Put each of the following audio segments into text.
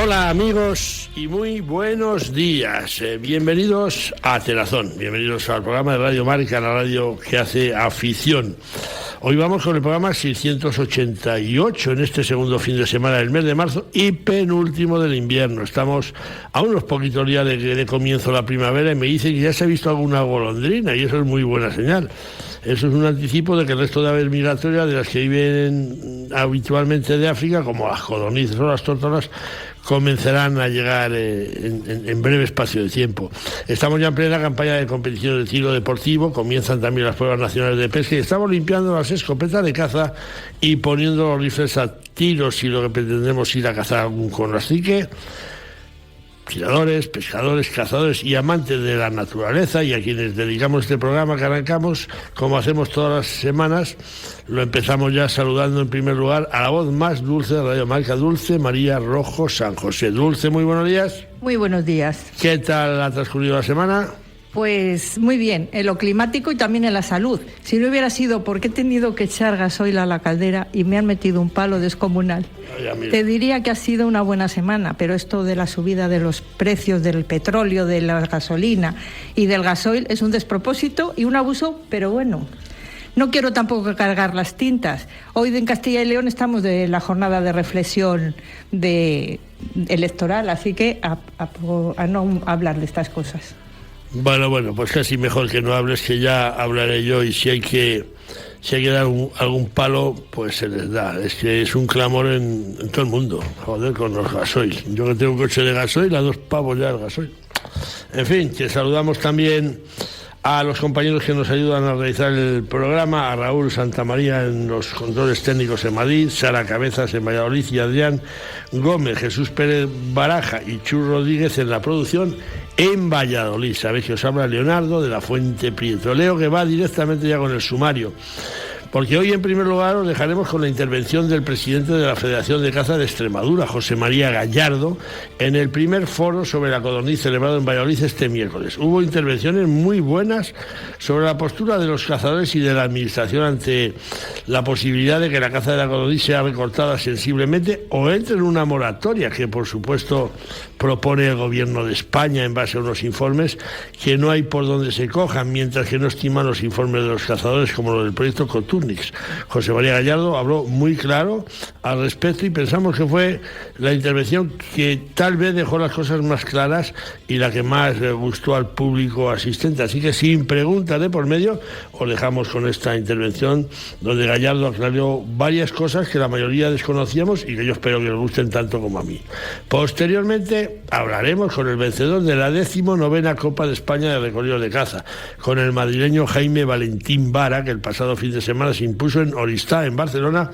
Hola amigos y muy buenos días. Bienvenidos a Telazón, bienvenidos al programa de Radio Marca, la radio que hace afición. Hoy vamos con el programa 688 en este segundo fin de semana del mes de marzo y penúltimo del invierno. Estamos a unos poquitos días de comienzo la primavera y me dicen que ya se ha visto alguna golondrina y eso es muy buena señal. Eso es un anticipo de que el resto de aves migratorias de las que viven habitualmente de África, como las codornices o las tórtolas, comenzarán a llegar en breve espacio de tiempo. Estamos ya en plena campaña de competición de tiro deportivo, comienzan también las pruebas nacionales de pesca y estamos limpiando las escopetas de caza y poniendo los rifles a tiro si lo que pretendemos ir a cazar algún cono. Así que tiradores, pescadores, cazadores y amantes de la naturaleza, y a quienes dedicamos este programa que arrancamos, como hacemos todas las semanas, lo empezamos ya saludando en primer lugar a la voz más dulce de Radio Marca, Dulce María Rojo San José. Dulce, muy buenos días. Muy buenos días. ¿Qué tal ha transcurrido la semana? Pues muy bien, en lo climático y también en la salud. Si no hubiera sido porque he tenido que echar gasoil a la caldera y me han metido un palo descomunal, te diría que ha sido una buena semana, pero esto de la subida de los precios del petróleo, de la gasolina y del gasoil es un despropósito y un abuso, pero bueno. No quiero tampoco cargar las tintas. Hoy en Castilla y León estamos de la jornada de reflexión electoral, así que a no hablar de estas cosas. Bueno, pues casi mejor que no hables, que ya hablaré yo, y si hay que dar algún palo, pues se les da. Es que es un clamor en todo el mundo, joder, con los gasoil. Yo que tengo un coche de gasoil, a 2 pavos ya el gasoil. En fin, que saludamos también a los compañeros que nos ayudan a realizar el programa, a Raúl Santamaría en los controles técnicos en Madrid, Sara Cabezas en Valladolid y Adrián Gómez, Jesús Pérez Baraja y Chus Rodríguez en la producción en Valladolid. Sabéis que os habla Leonardo de la Fuente Prieto. Leo, que va directamente ya con el sumario, porque hoy en primer lugar os dejaremos con la intervención del presidente de la Federación de Caza de Extremadura, José María Gallardo, en el primer foro sobre la codorniz celebrado en Valladolid este miércoles. Hubo intervenciones muy buenas sobre la postura de los cazadores y de la administración ante la posibilidad de que la caza de la codorniz sea recortada sensiblemente o entre en una moratoria que, por supuesto, propone el gobierno de España en base a unos informes que no hay por donde se cojan, mientras que no estiman los informes de los cazadores como los del proyecto Coturnix. José María Gallardo habló muy claro al respecto y pensamos que fue la intervención que tal vez dejó las cosas más claras y la que más le gustó al público asistente. Así que sin preguntas de por medio, os dejamos con esta intervención donde Gallardo aclaró varias cosas que la mayoría desconocíamos y que yo espero que os gusten tanto como a mí. Posteriormente hablaremos con el vencedor de la 19ª Copa de España de recorridos de caza, con el madrileño Jaime Valentín Vara, que el pasado fin de semana se impuso en Oristá, en Barcelona,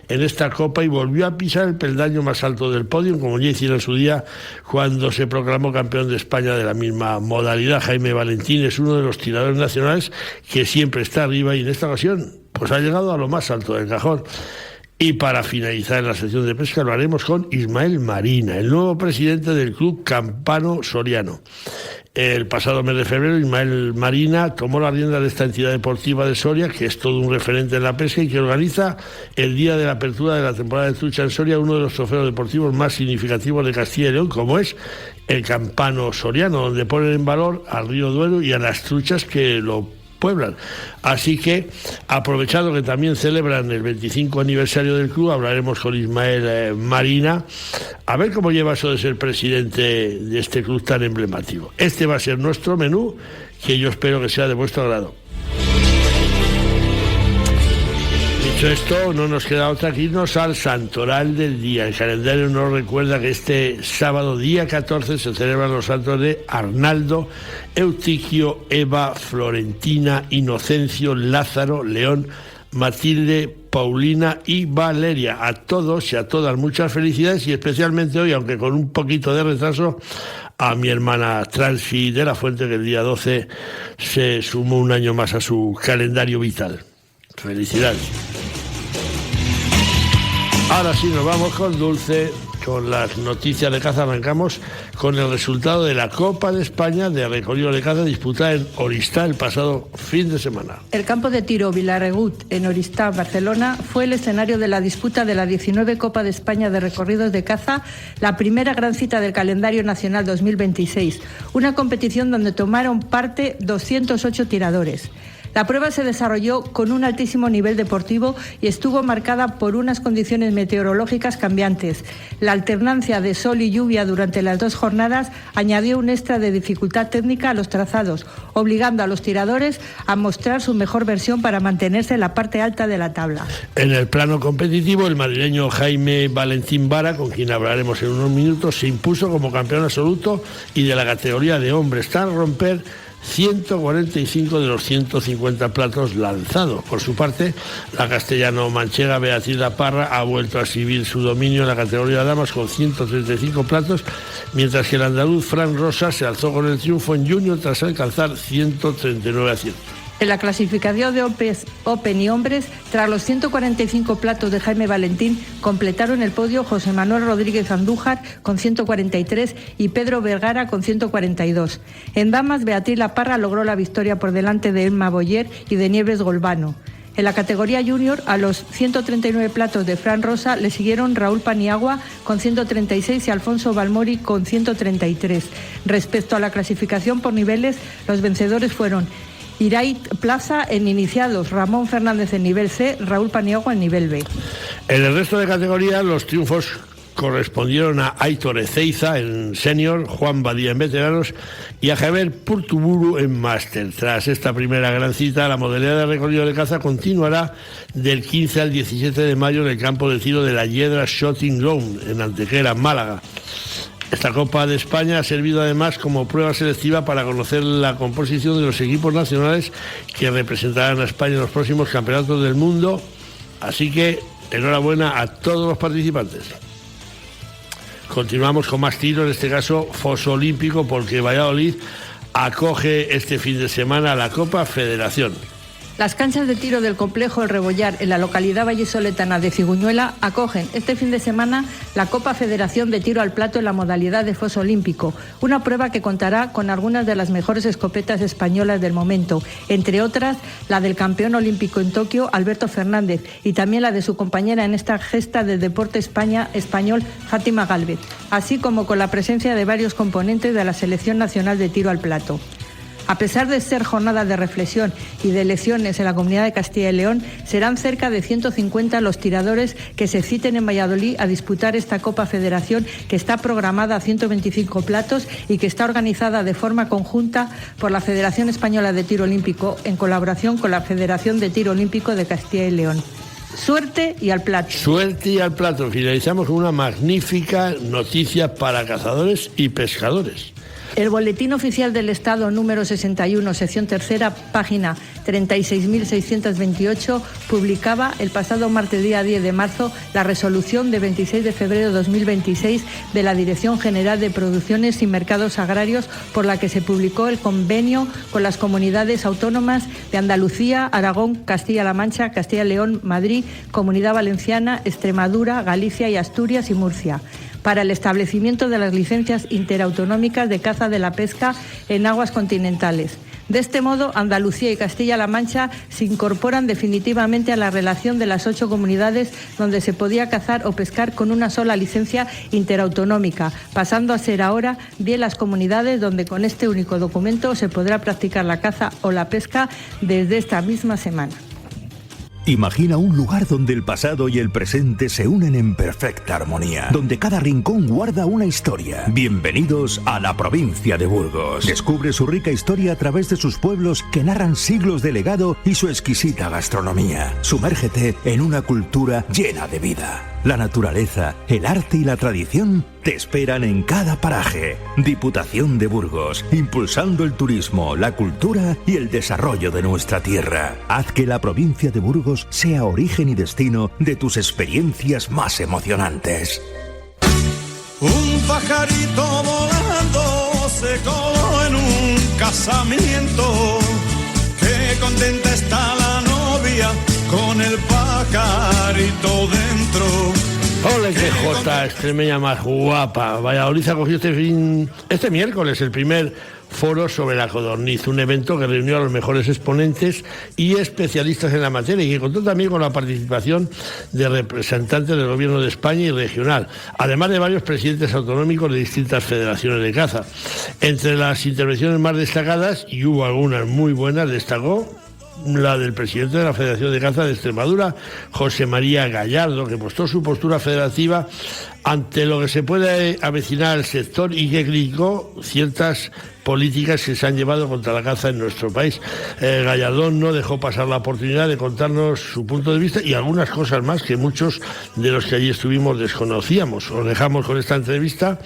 en esta Copa y volvió a pisar el peldaño más alto del podio, como ya hicieron en su día cuando se proclamó campeón de España de la misma modalidad. Jaime Valentín es uno de los tiradores nacionales que siempre está arriba y en esta ocasión pues ha llegado a lo más alto del cajón. Y para finalizar en la sección de pesca lo haremos con Ismael Marina, el nuevo presidente del Club Campano Soriano. El pasado mes de febrero, Ismael Marina tomó la rienda de esta entidad deportiva de Soria, que es todo un referente en la pesca y que organiza el día de la apertura de la temporada de trucha en Soria, uno de los trofeos deportivos más significativos de Castilla y León, como es el Campano Soriano, donde ponen en valor al río Duero y a las truchas que lo pueblan. Así que, aprovechando que también celebran el 25 aniversario del club, hablaremos con Ismael Marina a ver cómo lleva eso de ser presidente de este club tan emblemático. Este va a ser nuestro menú, que yo espero que sea de vuestro agrado. Dicho esto, no nos queda otra que irnos al santoral del día. El calendario nos recuerda que este sábado, día 14, se celebran los santos de Arnaldo, Eutiquio, Eva, Florentina, Inocencio, Lázaro, León, Matilde, Paulina y Valeria. A todos y a todas muchas felicidades y especialmente hoy, aunque con un poquito de retraso, a mi hermana Transi de la Fuente, que el día 12 se sumó un año más a su calendario vital. Felicidades. Ahora sí, nos vamos con Dulce con las noticias de caza. Arrancamos con el resultado de la Copa de España de recorrido de caza disputada en Oristá el pasado fin de semana. El campo de tiro Vilaregut en Oristá, Barcelona, fue el escenario de la disputa de la 19 Copa de España de recorridos de caza, la primera gran cita del calendario nacional 2026, una competición donde tomaron parte 208 tiradores. La prueba se desarrolló con un altísimo nivel deportivo y estuvo marcada por unas condiciones meteorológicas cambiantes. La alternancia de sol y lluvia durante las 2 jornadas añadió un extra de dificultad técnica a los trazados, obligando a los tiradores a mostrar su mejor versión para mantenerse en la parte alta de la tabla. En el plano competitivo, el madrileño Jaime Valentín Vara, con quien hablaremos en unos minutos, se impuso como campeón absoluto y de la categoría de hombres, tras romper 145 de los 150 platos lanzados. Por su parte, la castellano-manchega Beatriz La Parra ha vuelto a exhibir su dominio en la categoría de damas con 135 platos, mientras que el andaluz Fran Rosa se alzó con el triunfo en junior tras alcanzar 139 aciertos. En la clasificación de Open y hombres, tras los 145 platos de Jaime Valentín, completaron el podio José Manuel Rodríguez Andújar con 143 y Pedro Vergara con 142. En damas, Beatriz La Parra logró la victoria por delante de Emma Boyer y de Nieves Golbano. En la categoría junior, a los 139 platos de Fran Rosa le siguieron Raúl Paniagua con 136 y Alfonso Balmori con 133. Respecto a la clasificación por niveles, los vencedores fueron Irait Plaza en iniciados, Ramón Fernández en nivel C, Raúl Paniagua en nivel B. En el resto de categorías, los triunfos correspondieron a Aitor Ezeiza en senior, Juan Badía en veteranos y a Javier Purtuburu en máster. Tras esta primera gran cita, la modalidad de recorrido de caza continuará del 15 al 17 de mayo en el campo de tiro de la Hiedra Shooting Ground en Antequera, Málaga. Esta Copa de España ha servido además como prueba selectiva para conocer la composición de los equipos nacionales que representarán a España en los próximos campeonatos del mundo. Así que enhorabuena a todos los participantes. Continuamos con más tiro, en este caso foso olímpico, porque Valladolid acoge este fin de semana la Copa Federación. Las canchas de tiro del complejo El Rebollar en la localidad vallisoletana de Ciguñuela acogen este fin de semana la Copa Federación de Tiro al Plato en la modalidad de foso olímpico, una prueba que contará con algunas de las mejores escopetas españolas del momento, entre otras la del campeón olímpico en Tokio, Alberto Fernández, y también la de su compañera en esta gesta del deporte español, Fátima Gálvez, así como con la presencia de varios componentes de la Selección Nacional de Tiro al Plato. A pesar de ser jornada de reflexión y de elecciones en la Comunidad de Castilla y León, serán cerca de 150 los tiradores que se citen en Valladolid a disputar esta Copa Federación, que está programada a 125 platos y que está organizada de forma conjunta por la Federación Española de Tiro Olímpico en colaboración con la Federación de Tiro Olímpico de Castilla y León. Suerte y al plato. Suerte y al plato. Finalizamos con una magnífica noticia para cazadores y pescadores. El Boletín Oficial del Estado número 61, sección tercera, página 36.628, publicaba el pasado martes día 10 de marzo la resolución de 26 de febrero de 2026 de la Dirección General de Producciones y Mercados Agrarios, por la que se publicó el convenio con las comunidades autónomas de Andalucía, Aragón, Castilla-La Mancha, Castilla y León, Madrid, Comunidad Valenciana, Extremadura, Galicia y Asturias y Murcia, para el establecimiento de las licencias interautonómicas de caza de la pesca en aguas continentales. De este modo, Andalucía y Castilla-La Mancha se incorporan definitivamente a la relación de las 8 comunidades donde se podía cazar o pescar con una sola licencia interautonómica, pasando a ser ahora 10 las comunidades donde con este único documento se podrá practicar la caza o la pesca desde esta misma semana. Imagina un lugar donde el pasado y el presente se unen en perfecta armonía, donde cada rincón guarda una historia. Bienvenidos a la provincia de Burgos. Descubre su rica historia a través de sus pueblos que narran siglos de legado y su exquisita gastronomía. Sumérgete en una cultura llena de vida. La naturaleza, el arte y la tradición te esperan en cada paraje. Diputación de Burgos, impulsando el turismo, la cultura y el desarrollo de nuestra tierra. Haz que la provincia de Burgos sea origen y destino de tus experiencias más emocionantes. Un pajarito volando se coló en un casamiento. Qué contenta está la novia con el pajarito dentro. Ole, qué jota extremeña más guapa. Valladolid ha cogido este miércoles el primer foro sobre la codorniz, un evento que reunió a los mejores exponentes y especialistas en la materia y que contó también con la participación de representantes del Gobierno de España y regional, además de varios presidentes autonómicos de distintas federaciones de caza. Entre las intervenciones más destacadas, y hubo algunas muy buenas, destacó la del presidente de la Federación de Caza de Extremadura, José María Gallardo, que mostró su postura federativa ante lo que se puede avecinar al sector y que criticó ciertas políticas que se han llevado contra la caza en nuestro país. Gallardón no dejó pasar la oportunidad de contarnos su punto de vista y algunas cosas más que muchos de los que allí estuvimos desconocíamos. Os dejamos con esta entrevista,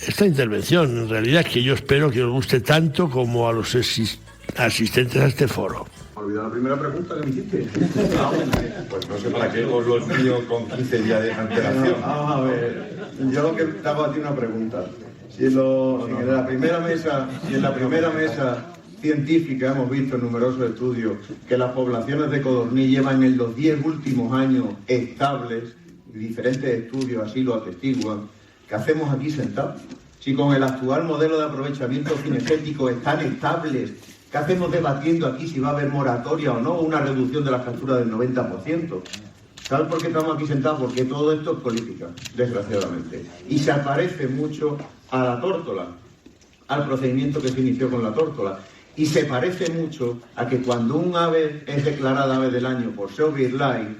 esta intervención, en realidad, que yo espero que os guste tanto como a los asistentes a este foro. Olvidó la primera pregunta que me hiciste. Pues no sé para qué os lo envío con 15 días de antelación. Vamos a ver, yo lo que te hago a ti una pregunta. Si en la primera mesa científica hemos visto en numerosos estudios que las poblaciones de codorniz llevan en los 10 últimos años estables, y diferentes estudios así lo atestiguan, ¿qué hacemos aquí sentados? Si con el actual modelo de aprovechamiento cinegético están estables, ¿qué hacemos debatiendo aquí si va a haber moratoria o no, una reducción de las capturas del 90%? ¿Sabes por qué estamos aquí sentados? Porque todo esto es política, desgraciadamente. Y se parece mucho a la tórtola, al procedimiento que se inició con la tórtola. Y se parece mucho a que cuando un ave es declarada ave del año por SEO BirdLife,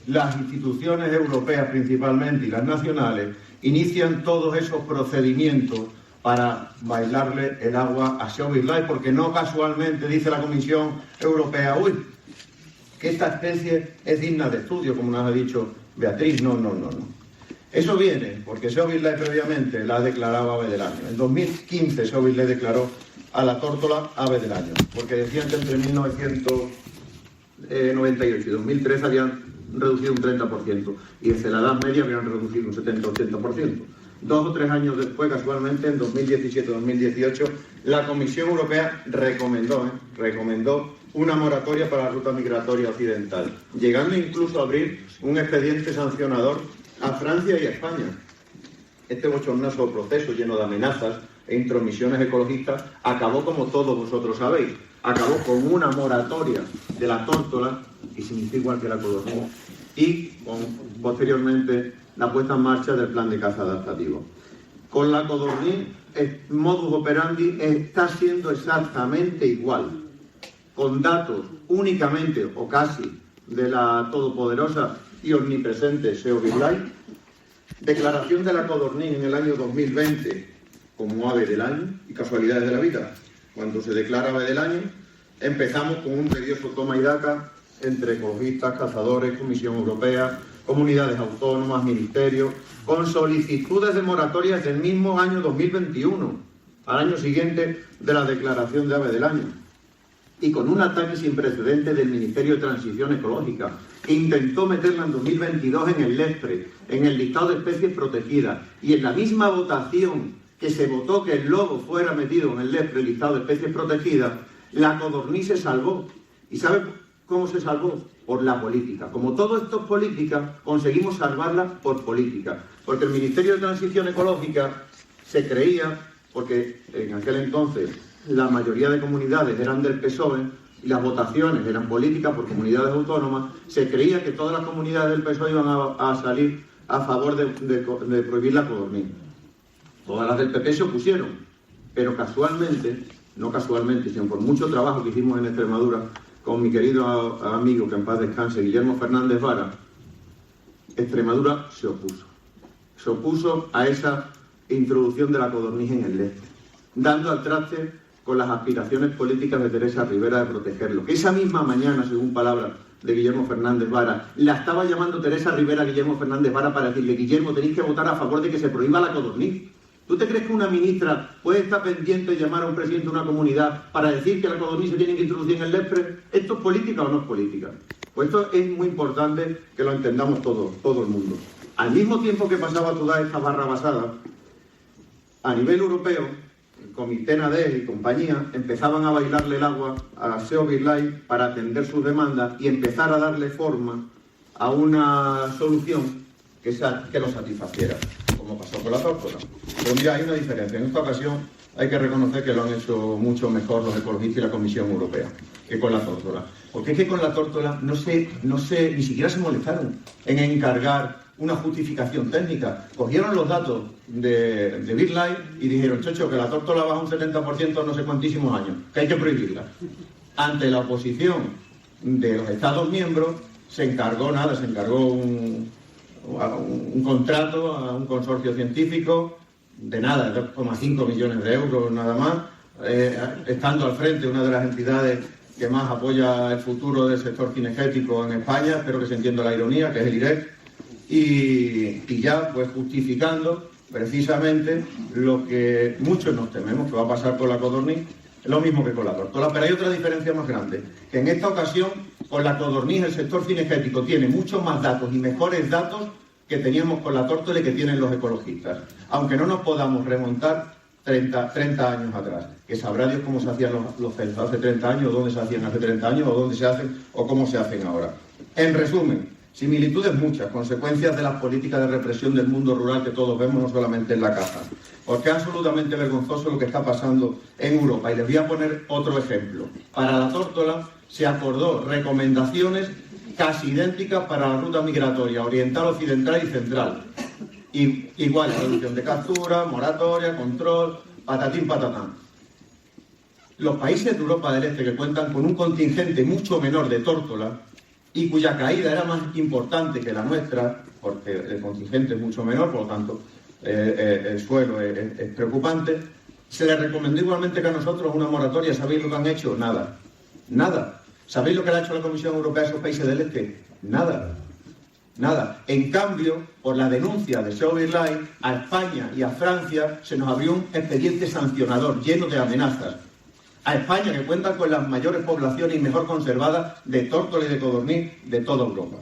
las instituciones europeas principalmente y las nacionales inician todos esos procedimientos para bailarle el agua a SEO BirdLife, porque no casualmente dice la Comisión Europea, que esta especie es digna de estudio, como nos ha dicho Beatriz. No. Eso viene porque SEO BirdLife previamente la declaraba ave del año. En 2015 SEO BirdLife declaró a la tórtola ave del año, porque decían que entre 1998 y 2003 habían reducido un 30%, y desde la Edad Media habían reducido un 70-80%. 2 o 3 años después, casualmente, en 2017-2018, la Comisión Europea recomendó una moratoria para la ruta migratoria occidental, llegando incluso a abrir un expediente sancionador a Francia y a España. Este bochornoso proceso lleno de amenazas e intromisiones ecologistas acabó, como todos vosotros sabéis, acabó con una moratoria de la tórtola, y significa igual que la codorniz, y posteriormente la puesta en marcha del plan de caza adaptativo. Con la codorniz, el modus operandi está siendo exactamente igual, con datos únicamente o casi de la todopoderosa y omnipresente SEO BirdLife. Declaración de la codorniz en el año 2020 como ave del año, y casualidades de la vida. Cuando se declara ave del año, empezamos con un tedioso toma y daca entre ecologistas, cazadores, Comisión Europea, comunidades autónomas, ministerios, con solicitudes de moratorias del mismo año 2021, al año siguiente de la declaración de ave del año, y con un ataque sin precedentes del Ministerio de Transición Ecológica, que intentó meterla en 2022 en el LESPRE, en el listado de especies protegidas, y en la misma votación que se votó que el lobo fuera metido en el LESPRE, el listado de especies protegidas, la codorniz se salvó. ¿Y sabe cómo se salvó? Por la política. Como todo esto es política, conseguimos salvarla por política. Porque el Ministerio de Transición Ecológica se creía, porque en aquel entonces la mayoría de comunidades eran del PSOE y las votaciones eran políticas por comunidades autónomas, se creía que todas las comunidades del PSOE iban a salir a favor de prohibir la codorniz. Todas las del PP se opusieron, pero casualmente, no casualmente, sino por mucho trabajo que hicimos en Extremadura, con mi querido amigo, que en paz descanse, Guillermo Fernández Vara, Extremadura se opuso. Se opuso a esa introducción de la codorniz en el este, dando al traste con las aspiraciones políticas de Teresa Rivera de protegerlo. Que esa misma mañana, según palabras de Guillermo Fernández Vara, la estaba llamando Teresa Rivera a Guillermo Fernández Vara para decirle: Guillermo, tenéis que votar a favor de que se prohíba la codorniz. ¿Tú te crees que una ministra puede estar pendiente de llamar a un presidente de una comunidad para decir que la codorniz se tiene que introducir en el LESPRE? ¿Esto es política o no es política? Pues esto es muy importante que lo entendamos todo el mundo. Al mismo tiempo que pasaba toda esta barrabasada, a nivel europeo, el Comité NADES y compañía empezaban a bailarle el agua a SEO BirdLife para atender sus demandas y empezar a darle forma a una solución que lo satisfaciera, como pasó con la tórtola. Pero mira, hay una diferencia. En esta ocasión hay que reconocer que lo han hecho mucho mejor los ecologistas y la Comisión Europea que con la tórtola. Porque es que con la tórtola no sé, ni siquiera se molestaron en encargar una justificación técnica. Cogieron los datos de BirdLife y dijeron, chocho, que la tórtola baja un 70% en no sé cuantísimos años, que hay que prohibirla. Ante la oposición de los Estados miembros, se encargó un contrato a un consorcio científico de nada, 2,5 millones de euros nada más, estando al frente una de las entidades que más apoya el futuro del sector cinegético en España, espero que se entienda la ironía, que es el IREC, y ya pues justificando precisamente lo que muchos nos tememos que va a pasar con la codorniz, lo mismo que con la tórtola. Pero hay otra diferencia más grande, que en esta ocasión con la codorniz el sector cinegético tiene muchos más datos y mejores datos que teníamos con la tórtola y que tienen los ecologistas, aunque no nos podamos remontar 30 años atrás, que sabrá Dios cómo se hacían los censos hace 30 años, o dónde se hacían hace 30 años, o dónde se hacen, o cómo se hacen ahora. En resumen, similitudes muchas, consecuencias de las políticas de represión del mundo rural que todos vemos, no solamente en la caza. Porque es absolutamente vergonzoso lo que está pasando en Europa. Y les voy a poner otro ejemplo. Para la tórtola se acordó recomendaciones casi idénticas para la ruta migratoria oriental, occidental y central. Y igual, reducción de captura, moratoria, control, patatín, patatán. Los países de Europa del Este que cuentan con un contingente mucho menor de tórtola y cuya caída era más importante que la nuestra, porque el contingente es mucho menor, por lo tanto el suelo es preocupante, se les recomendó igualmente que a nosotros una moratoria. ¿Sabéis lo que han hecho? Nada. Nada. ¿Sabéis lo que le ha hecho la Comisión Europea a esos países del Este? Nada. Nada. En cambio, por la denuncia de Show BirdLife, a España y a Francia se nos abrió un expediente sancionador lleno de amenazas. A España, que cuenta con las mayores poblaciones y mejor conservadas de tórtola y de codorniz de toda Europa.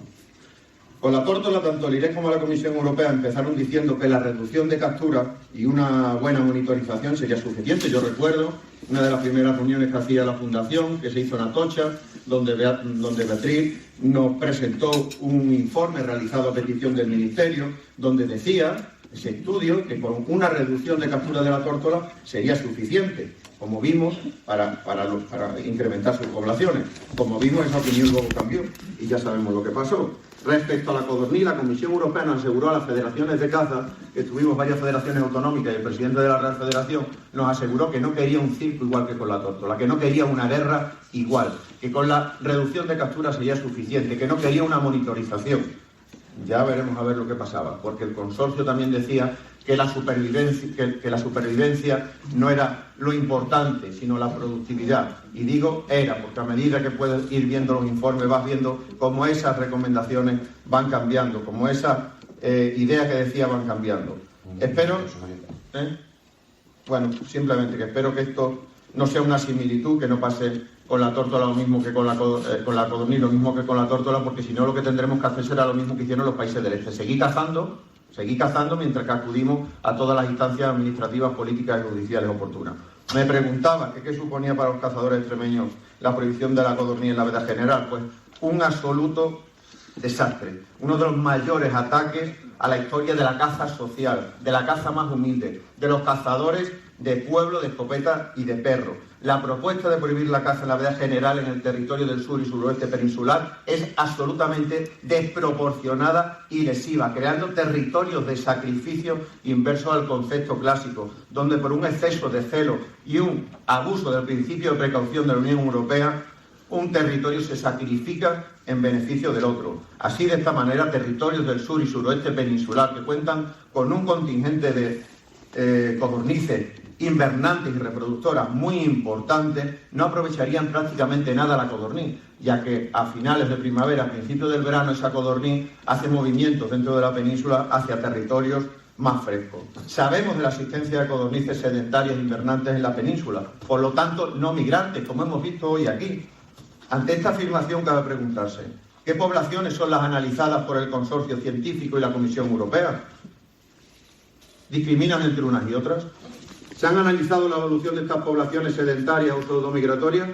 Con la tórtola, tanto el IREC como la Comisión Europea empezaron diciendo que la reducción de captura y una buena monitorización sería suficiente. Yo recuerdo una de las primeras reuniones que hacía la Fundación, que se hizo en Atocha, donde Beatriz nos presentó un informe realizado a petición del Ministerio, donde decía, ese estudio, que con una reducción de captura de la tórtola sería suficiente, como vimos, para incrementar sus poblaciones. Como vimos, esa opinión luego cambió y ya sabemos lo que pasó. Respecto a la codorniz, la Comisión Europea nos aseguró a las federaciones de caza, que tuvimos varias federaciones autonómicas y el presidente de la Real Federación nos aseguró que no quería un circo igual que con la tórtola, que no quería una guerra igual, que con la reducción de captura sería suficiente, que no quería una monitorización. Ya veremos a ver lo que pasaba, porque el consorcio también decía que la supervivencia no era lo importante, sino la productividad. Y digo era, porque a medida que puedes ir viendo los informes, vas viendo cómo esas recomendaciones van cambiando, cómo esas ideas que decía van cambiando. Espero, bueno, simplemente que espero que esto no sea una similitud, que no pase con la tórtola lo mismo que con la codorniz, lo mismo que con la tórtola, porque si no lo que tendremos que hacer será lo mismo que hicieron los países del Este, seguir cazando mientras que acudimos a todas las instancias administrativas, políticas y judiciales oportunas. Me preguntaba qué suponía para los cazadores extremeños la prohibición de la codorniz en la veda general. Pues un absoluto desastre, uno de los mayores ataques a la historia de la caza social, de la caza más humilde, de los cazadores de pueblo, de escopeta y de perro. La propuesta de prohibir la caza en la veda general en el territorio del sur y suroeste peninsular es absolutamente desproporcionada y lesiva, creando territorios de sacrificio inversos al concepto clásico, donde por un exceso de celo y un abuso del principio de precaución de la Unión Europea, un territorio se sacrifica en beneficio del otro. Así, de esta manera, territorios del sur y suroeste peninsular que cuentan con un contingente de codornices invernantes y reproductoras muy importantes, no aprovecharían prácticamente nada la codorniz, ya que a finales de primavera, a principios del verano, esa codorniz hace movimientos dentro de la península hacia territorios más frescos. Sabemos de la existencia de codornices sedentarias invernantes en la península, por lo tanto no migrantes, como hemos visto hoy aquí. Ante esta afirmación cabe preguntarse, ¿qué poblaciones son las analizadas por el consorcio científico y la Comisión Europea? ¿Discriminan entre unas y otras? ¿Se han analizado la evolución de estas poblaciones sedentarias o pseudomigratorias?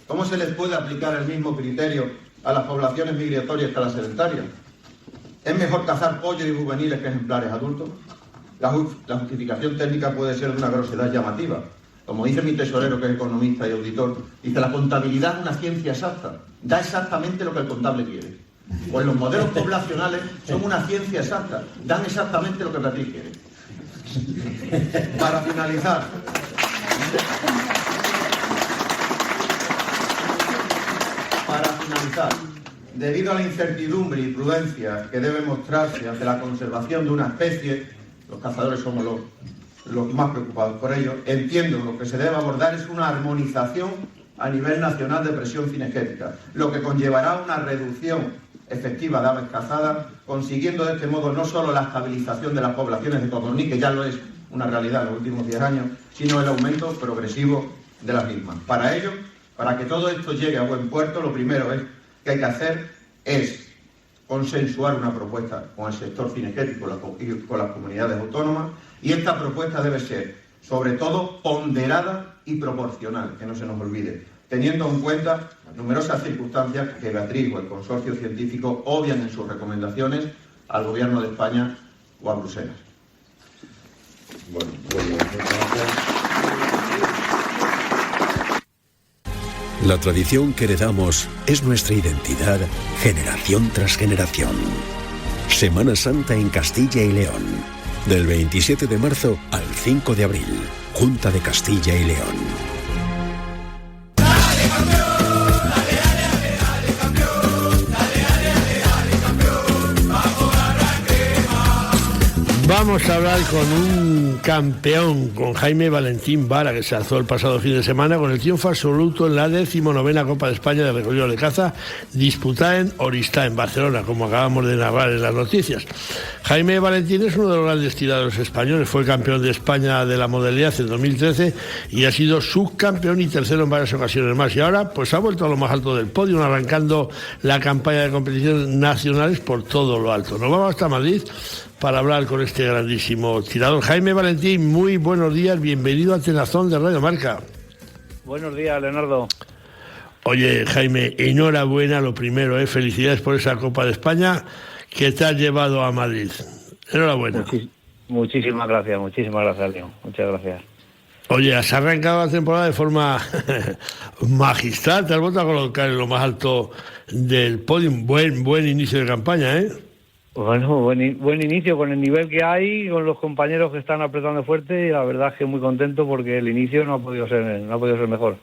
¿Cómo se les puede aplicar el mismo criterio a las poblaciones migratorias que a las sedentarias? ¿Es mejor cazar pollos y juveniles que ejemplares adultos? La justificación técnica puede ser de una grosedad llamativa. Como dice mi tesorero, que es economista y auditor, dice: la contabilidad es una ciencia exacta, da exactamente lo que el contable quiere. Pues los modelos poblacionales son una ciencia exacta, dan exactamente lo que Beatriz quiere. Para finalizar, debido a la incertidumbre y prudencia que debe mostrarse ante la conservación de una especie, los cazadores somos los más preocupados por ello, entiendo que lo que se debe abordar es una armonización a nivel nacional de presión cinegética, lo que conllevará una reducción efectiva de aves cazadas, consiguiendo de este modo no solo la estabilización de las poblaciones de codorniz, que ya lo es una realidad en los últimos 10 años, sino el aumento progresivo de las mismas. Para ello, para que todo esto llegue a buen puerto, lo primero que hay que hacer es consensuar una propuesta con el sector cinegético y con las comunidades autónomas, y esta propuesta debe ser, sobre todo, ponderada y proporcional, que no se nos olvide, teniendo en cuenta numerosas circunstancias que Beatriz o el consorcio científico obvian en sus recomendaciones al Gobierno de España o a Bruselas. Bueno, muchas gracias. La tradición que heredamos es nuestra identidad generación tras generación. Semana Santa en Castilla y León. Del 27 de marzo al 5 de abril. Junta de Castilla y León. Vamos a hablar con un campeón, con Jaime Valentín Vara, que se alzó el pasado fin de semana con el triunfo absoluto en la 19ª Copa de España de recorrido de caza, disputada en Oristá, en Barcelona, como acabamos de narrar en las noticias. Jaime Valentín es uno de los grandes tiradores españoles, fue campeón de España de la modalidad en 2013 y ha sido subcampeón y tercero en varias ocasiones más. Y ahora pues ha vuelto a lo más alto del podio, arrancando la campaña de competiciones nacionales por todo lo alto. Nos vamos hasta Madrid para hablar con este grandísimo tirador. Jaime Valentín, muy buenos días, bienvenido a Tenazón de Radio Marca. Buenos días, Leonardo. Oye, Jaime, enhorabuena, lo primero, felicidades por esa Copa de España que te has llevado a Madrid. Enhorabuena. Muchísimas gracias, León. Muchas gracias. Oye, has arrancado la temporada de forma magistral, te has vuelto a colocar en lo más alto del podio. Buen inicio de campaña, ¿eh? Bueno, buen inicio con el nivel que hay, con los compañeros que están apretando fuerte, y la verdad es que muy contento porque el inicio no ha podido ser mejor.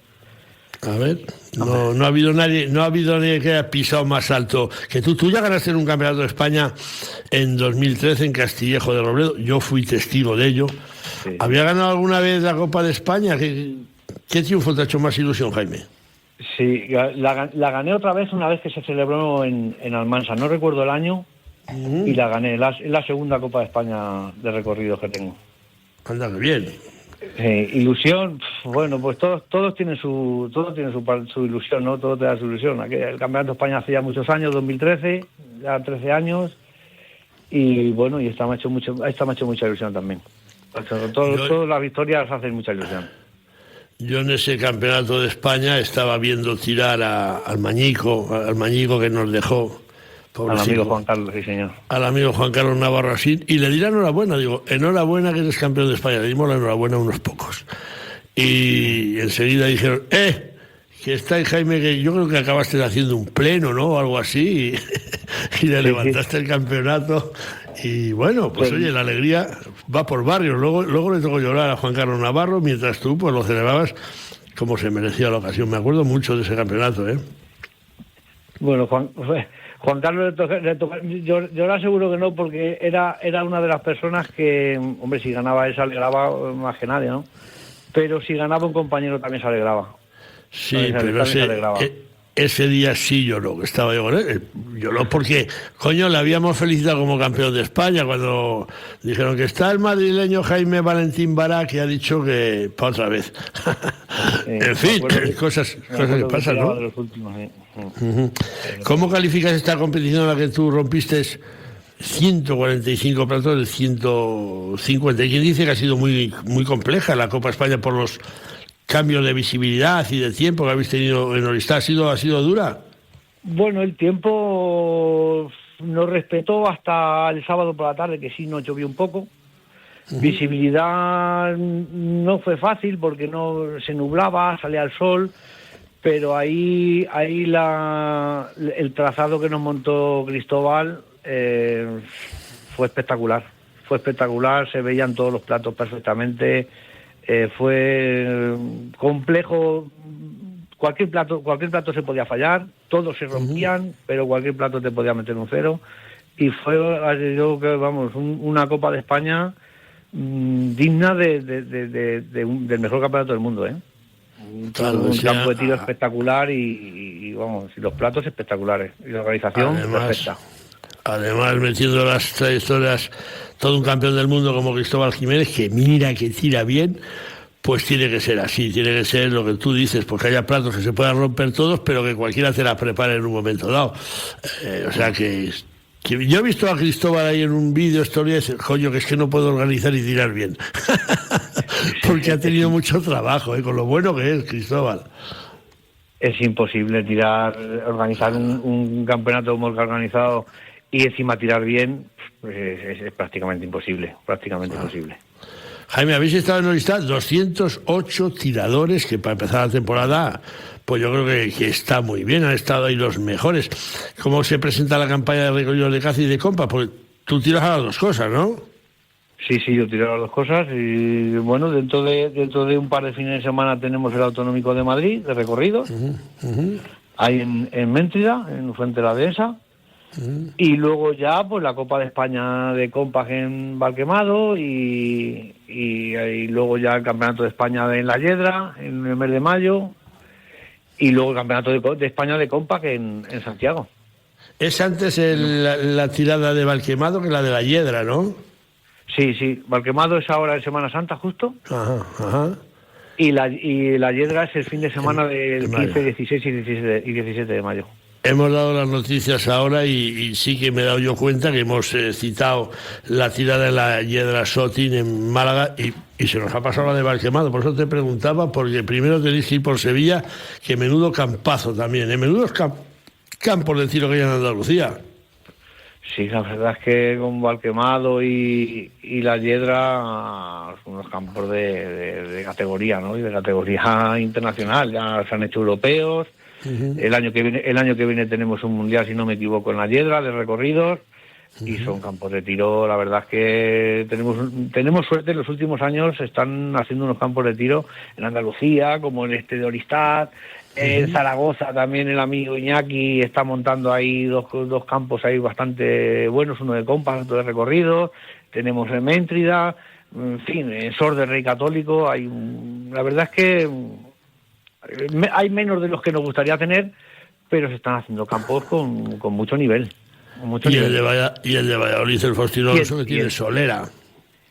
A ver, no ha habido nadie que haya pisado más alto que tú. Tú ya ganaste en un campeonato de España en 2013 en Castillejo de Robledo, yo fui testigo de ello. Sí. ¿Había ganado alguna vez la Copa de España? ¿Qué triunfo te ha hecho más ilusión, Jaime? Sí, la gané otra vez, una vez que se celebró en Almansa, no recuerdo el año. Y la gané, es la segunda Copa de España de recorrido que tengo. Anda, que bien. Ilusión, bueno, pues todos tienen su ilusión, ¿no? Todo te da su ilusión. El Campeonato de España hace ya muchos años, 2013, ya 13 años, y bueno, y esta me ha hecho mucha ilusión también. Todas las victorias hacen mucha ilusión. Yo en ese Campeonato de España estaba viendo tirar al Mañico que nos dejó. Al amigo Juan Carlos, sí señor. Al amigo Juan Carlos Navarro Asín, y le di la enhorabuena, digo, enhorabuena que eres campeón de España. Le dimos la enhorabuena a unos pocos. Y enseguida dijeron, que está el Jaime, que yo creo que acabaste haciendo un pleno, ¿no? O algo así, y le levantaste el campeonato. Y bueno, pues oye, la alegría va por barrios. Luego le tocó llorar a Juan Carlos Navarro, mientras tú pues lo celebrabas como se merecía la ocasión. Me acuerdo mucho de ese campeonato, ¿eh? Bueno, Juan Carlos le toca, yo le aseguro que no, porque era una de las personas que, hombre, si ganaba él se alegraba más que nadie, ¿no? Pero si ganaba un compañero también se alegraba. Sí, pero ese día sí lloró, estaba yo con él. Lloró porque, coño, le habíamos felicitado como campeón de España cuando dijeron que está el madrileño Jaime Valentín Vara, que ha dicho que para otra vez. En fin, cosas que pasan, ¿no? ¿Cómo calificas esta competición en la que tú rompiste 145 platos de 150? ¿Y quién dice que ha sido muy, muy compleja la Copa España por los cambios de visibilidad y de tiempo que habéis tenido en Oristá? ¿Ha sido dura? Bueno, el tiempo nos respetó hasta el sábado por la tarde, que sí nos llovió un poco. Visibilidad no fue fácil porque no se nublaba, salía el sol, pero ahí el trazado que nos montó Cristóbal fue espectacular, se veían todos los platos perfectamente, fue complejo. Cualquier plato se podía fallar, todos se rompían, pero cualquier plato te podía meter un cero, y fue, yo creo, vamos, una Copa de España digna del mejor campeonato del mundo, Claro, un campo de tiro espectacular y vamos, y los platos espectaculares y la organización perfecta. Además, metiendo las trayectorias, todo un campeón del mundo como Cristóbal Jiménez, que mira que tira bien, pues tiene que ser así, tiene que ser lo que tú dices, porque haya platos que se puedan romper todos, pero que cualquiera te las prepare en un momento dado. O sea que yo he visto a Cristóbal ahí en un vídeo historia y dice, coño, que es que no puedo organizar y tirar bien. Porque ha tenido mucho trabajo, con lo bueno que es Cristóbal. Es imposible organizar un campeonato como el que ha organizado y encima tirar bien, pues es prácticamente imposible, imposible. Jaime, habéis estado en una lista 208 tiradores, que para empezar la temporada, pues yo creo que está muy bien, han estado ahí los mejores. ¿Cómo se presenta la campaña de recorrido de caza y de compa? Pues tú tiras a las dos cosas, ¿no? Sí, yo tiro a las dos cosas y bueno, dentro de un par de fines de semana tenemos el Autonómico de Madrid, de recorridos, ahí en Méntrida, en Fuente de la Dehesa. Y luego ya pues la Copa de España de compas en Valquemado y luego ya el Campeonato de España en La Hiedra en el mes de mayo y luego el Campeonato de España de compas en Santiago. Es antes la tirada de Valquemado que la de La Hiedra, ¿no? Sí, Valquemado es ahora en Semana Santa justo. Ajá. Y la Hiedra es el fin de semana del 15, 16 y 17 de mayo. Hemos dado las noticias ahora y sí que me he dado yo cuenta que hemos citado la tirada de La Hiedra Sotin en Málaga y se nos ha pasado la de Valquemado. Por eso te preguntaba, porque primero tenéis que ir por Sevilla, que menudo campazo también, menudos campos de tiro que hay en Andalucía. Sí, la verdad es que con Valquemado y La Hiedra son unos campos de categoría, ¿no? Y de categoría internacional. Ya se han hecho europeos. El año que viene tenemos un mundial, si no me equivoco, en La Hiedra de recorridos y son campos de tiro. La verdad es que tenemos suerte. En los últimos años se están haciendo unos campos de tiro en Andalucía, como el de Oristad, en Zaragoza también el amigo Iñaki está montando ahí dos campos ahí bastante buenos, uno de compas, otro de recorridos. Tenemos en Méntrida, en fin, en Sor del Rey Católico. La verdad es que hay menos de los que nos gustaría tener, pero se están haciendo campos con mucho nivel. El de Valladolid, el Faustino Alonso, que tiene Solera.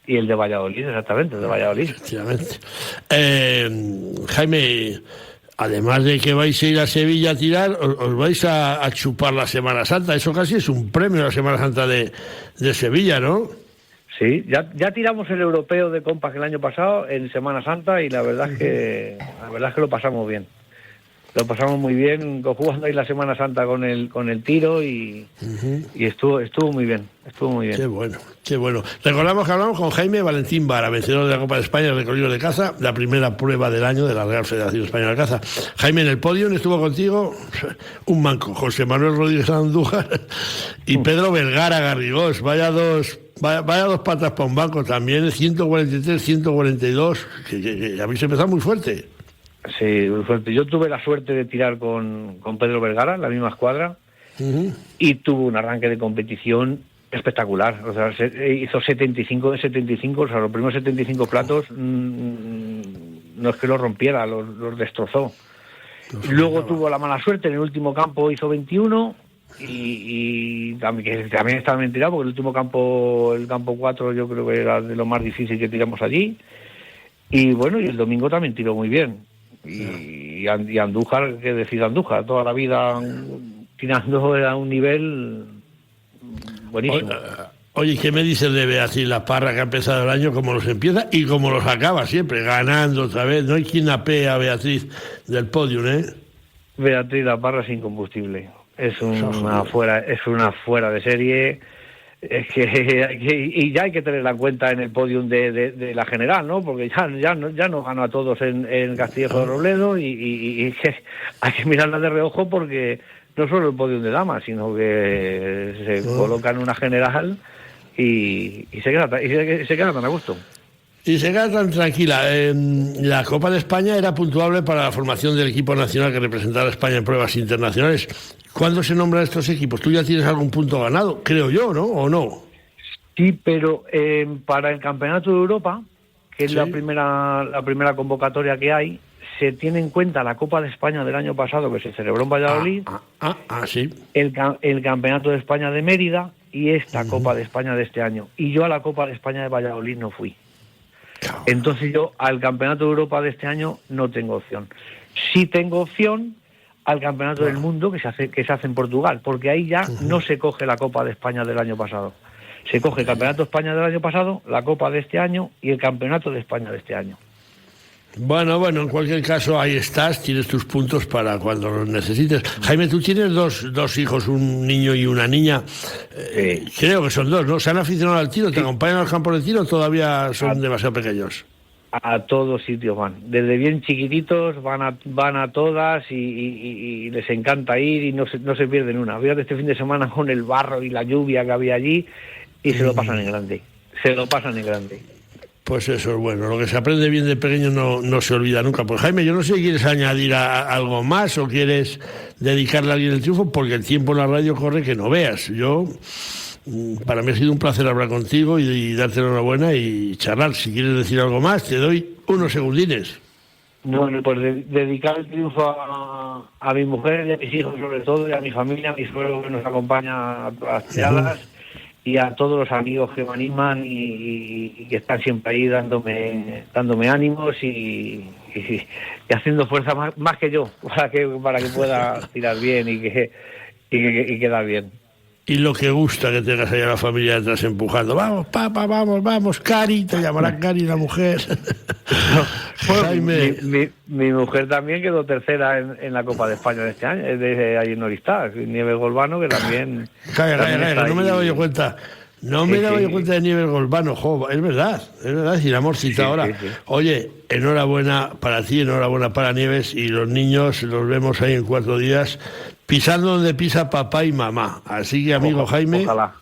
Y el de Valladolid, exactamente, el de Valladolid. Efectivamente. Jaime, además de que vais a ir a Sevilla a tirar, os vais a chupar la Semana Santa. Eso casi es un premio, la Semana Santa de Sevilla, ¿no? Sí, ya tiramos el europeo de compas el año pasado en Semana Santa y la verdad es que lo pasamos bien. Lo pasamos muy bien jugando ahí la Semana Santa con el tiro y estuvo muy bien, Qué bueno. Recordamos que hablamos con Jaime Valentín Vara, vencedor de la Copa de España de recorrido de caza, la primera prueba del año de la Real Federación Española de Caza. Jaime, en el podio estuvo contigo un manco, José Manuel Rodríguez Andújar y Pedro Vergara Garrigós. Vaya dos patas para un banco también, 143, 142, que habéis empezado muy fuerte. Sí, muy fuerte. Yo tuve la suerte de tirar con Pedro Vergara, la misma escuadra, y tuvo un arranque de competición espectacular. O sea, hizo 75 de 75, o sea, los primeros 75 platos no es que los rompiera, los destrozó. Luego tuvo la mala suerte, en el último campo hizo 21 y también estaba bien tirado, porque el último campo, el campo 4, yo creo que era de lo más difícil que tiramos allí. Y bueno, y el domingo también tiró muy bien. Y Andújar, ¿qué decir Andújar? Toda la vida tirando a un nivel buenísimo. Oye, ¿qué me dices de Beatriz La Parra, que ha empezado el año como los empieza y como los acaba siempre, ganando otra vez? No hay quien apee a Beatriz del podio, ¿eh? Beatriz La Parra sin combustible. Es una fuera de serie. Es que y ya hay que tenerla en cuenta en el podium de la general, ¿no? Porque ya no ganó a todos en Castillejo de Robledo y que hay que mirarla de reojo porque no solo el podium de damas, sino que se coloca en una general y se queda tan a gusto. Y se queda tan tranquila. La Copa de España era puntuable para la formación del equipo nacional que representara a España en pruebas internacionales. ¿Cuándo se nombran estos equipos? ¿Tú ya tienes algún punto ganado? Creo yo, ¿no? ¿O no? Sí, pero para el Campeonato de Europa, que es la primera convocatoria que hay, se tiene en cuenta la Copa de España del año pasado, que se celebró en Valladolid, sí. el Campeonato de España de Mérida y esta Copa de España de este año. Y yo a la Copa de España de Valladolid no fui. Entonces yo al Campeonato de Europa de este año no tengo opción. Sí tengo opción al Campeonato del Mundo que se hace en Portugal, porque ahí ya no se coge la Copa de España del año pasado. Se coge el Campeonato de España del año pasado, la Copa de este año y el Campeonato de España de este año. Bueno, en cualquier caso ahí estás, tienes tus puntos para cuando los necesites. Jaime, tú tienes dos hijos, un niño y una niña. Creo que son dos, ¿no? ¿Se han aficionado al tiro? ¿Te acompañan al campo de tiro o todavía son demasiado pequeños? A todos sitios van. Desde bien chiquititos van a todas y les encanta ir y no se pierden una. Fíjate este fin de semana con el barro y la lluvia que había allí y se lo pasan en grande. Pues eso es bueno, lo que se aprende bien de pequeño no se olvida nunca. Pues Jaime, yo no sé si quieres añadir algo más o quieres dedicarle a alguien el triunfo, porque el tiempo en la radio corre que no veas. Para mí ha sido un placer hablar contigo y darte la enhorabuena y charlar. Si quieres decir algo más, te doy unos segundines. No, pues dedicar el triunfo a mi mujer y a mis hijos sobre todo, y a mi familia, a mi suegro que nos acompaña a todas las tiradas. Y a todos los amigos que me animan y que están siempre ahí dándome ánimos y haciendo fuerza más que yo para que pueda tirar bien y que quedar bien. Y lo que gusta que tengas ahí a la familia detrás empujando. Vamos, papá, vamos, Cari, te llamará Cari la mujer. Jaime. Mi mujer también quedó tercera en la Copa de España de este año, de ahí en Oristá, Nieves Golbano, que también... Calla, no me daba yo cuenta. No me daba yo cuenta de Nieves Golbano, es verdad, y la hemos citado ahora. Sí. Oye, enhorabuena para ti, enhorabuena para Nieves, y los niños los vemos ahí en 4 días, pisando donde pisa papá y mamá. Así que, amigo Jaime... Ojalá.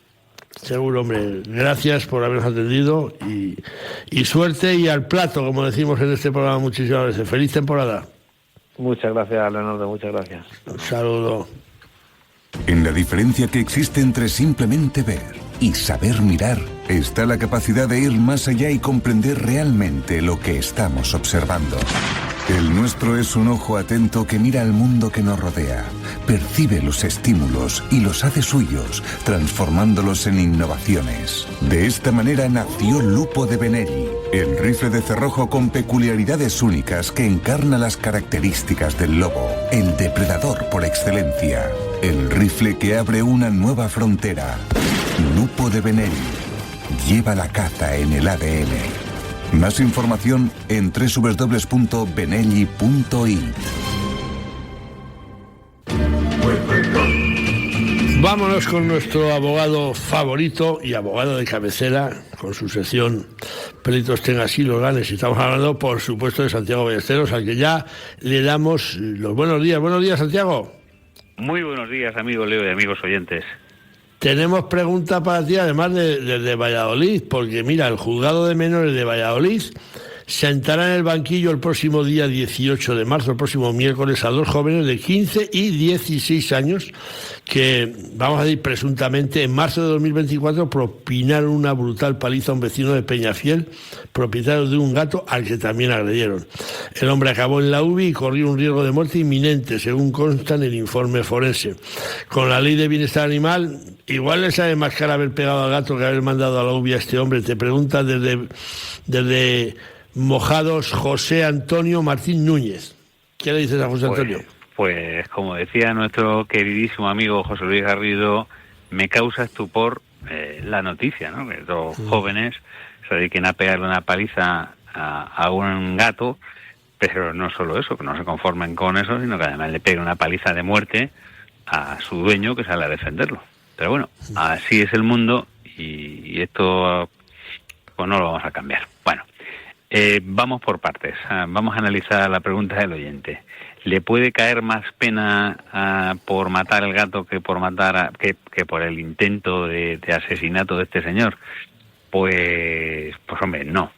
Seguro, hombre. Gracias por habernos atendido y suerte y al plato, como decimos en este programa muchísimas veces. ¡Feliz temporada! Muchas gracias, Leonardo, muchas gracias. Un saludo. En la diferencia que existe entre simplemente ver y saber mirar, está la capacidad de ir más allá y comprender realmente lo que estamos observando. El nuestro es un ojo atento que mira al mundo que nos rodea, percibe los estímulos y los hace suyos, transformándolos en innovaciones. De esta manera nació Lupo de Benelli, el rifle de cerrojo con peculiaridades únicas que encarna las características del lobo, el depredador por excelencia. El rifle que abre una nueva frontera. Lupo de Benelli. Lleva la caza en el ADN. Más información en www.benelli.it. Vámonos con nuestro abogado favorito y abogado de cabecera, con su sección Pleitos tengas y los ganes. Y estamos hablando, por supuesto, de Santiago Ballesteros, al que ya le damos los buenos días. Buenos días, Santiago. Muy buenos días, amigo Leo y amigos oyentes. Tenemos pregunta para ti, además de Valladolid, porque mira, el juzgado de menores de Valladolid sentará en el banquillo el próximo día 18 de marzo, el próximo miércoles, a 2 jóvenes de 15 y 16 años que, vamos a decir, presuntamente en marzo de 2024 propinaron una brutal paliza a un vecino de Peñafiel, propietario de un gato al que también agredieron. El hombre acabó en la UBI y corrió un riesgo de muerte inminente, según consta en el informe forense. Con la ley de bienestar animal, igual le sale más caro haber pegado al gato que haber mandado a la UBI a este hombre. Te pregunta desde Mojados José Antonio Martín Núñez. ¿Qué le dices a José Antonio? Pues como decía nuestro queridísimo amigo José Luis Garrido, me causa estupor la noticia, ¿no? Que dos jóvenes se dediquen a pegarle una paliza a un gato, pero no solo eso, que no se conformen con eso, sino que además le peguen una paliza de muerte, a su dueño que sale a defenderlo. Pero bueno, así es el mundo y esto pues no lo vamos a cambiar. Bueno, vamos por partes. Vamos a analizar la pregunta del oyente. ¿Le puede caer más pena por matar al gato que por que por el intento de asesinato de este señor? Pues hombre, no,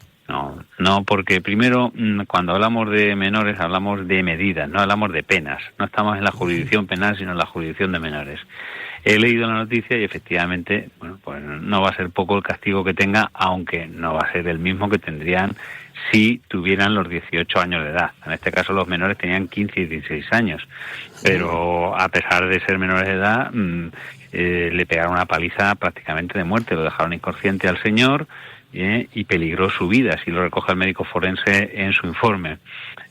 porque primero, cuando hablamos de menores, hablamos de medidas, no hablamos de penas. No estamos en la jurisdicción penal, sino en la jurisdicción de menores. He leído la noticia y efectivamente, bueno, pues no va a ser poco el castigo que tenga, aunque no va a ser el mismo que tendrían si tuvieran los 18 años de edad. En este caso los menores tenían 15 y 16 años, pero a pesar de ser menores de edad, le pegaron una paliza prácticamente de muerte, lo dejaron inconsciente al señor y peligró su vida, así lo recoge el médico forense en su informe.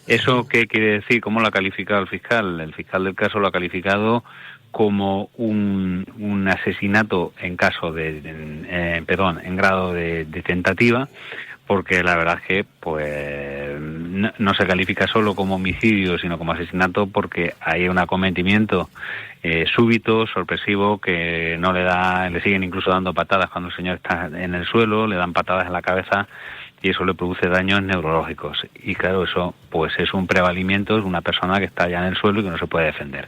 ¿Eso qué quiere decir? ¿Cómo lo ha calificado el fiscal? El fiscal del caso lo ha calificado como un asesinato en caso en grado de tentativa, porque la verdad es que pues no se califica solo como homicidio, sino como asesinato, porque hay un acometimiento súbito, sorpresivo, que no le siguen incluso dando patadas cuando el señor está en el suelo, le dan patadas en la cabeza y eso le produce daños neurológicos. Y claro, eso pues es un prevalimiento, es una persona que está ya en el suelo y que no se puede defender.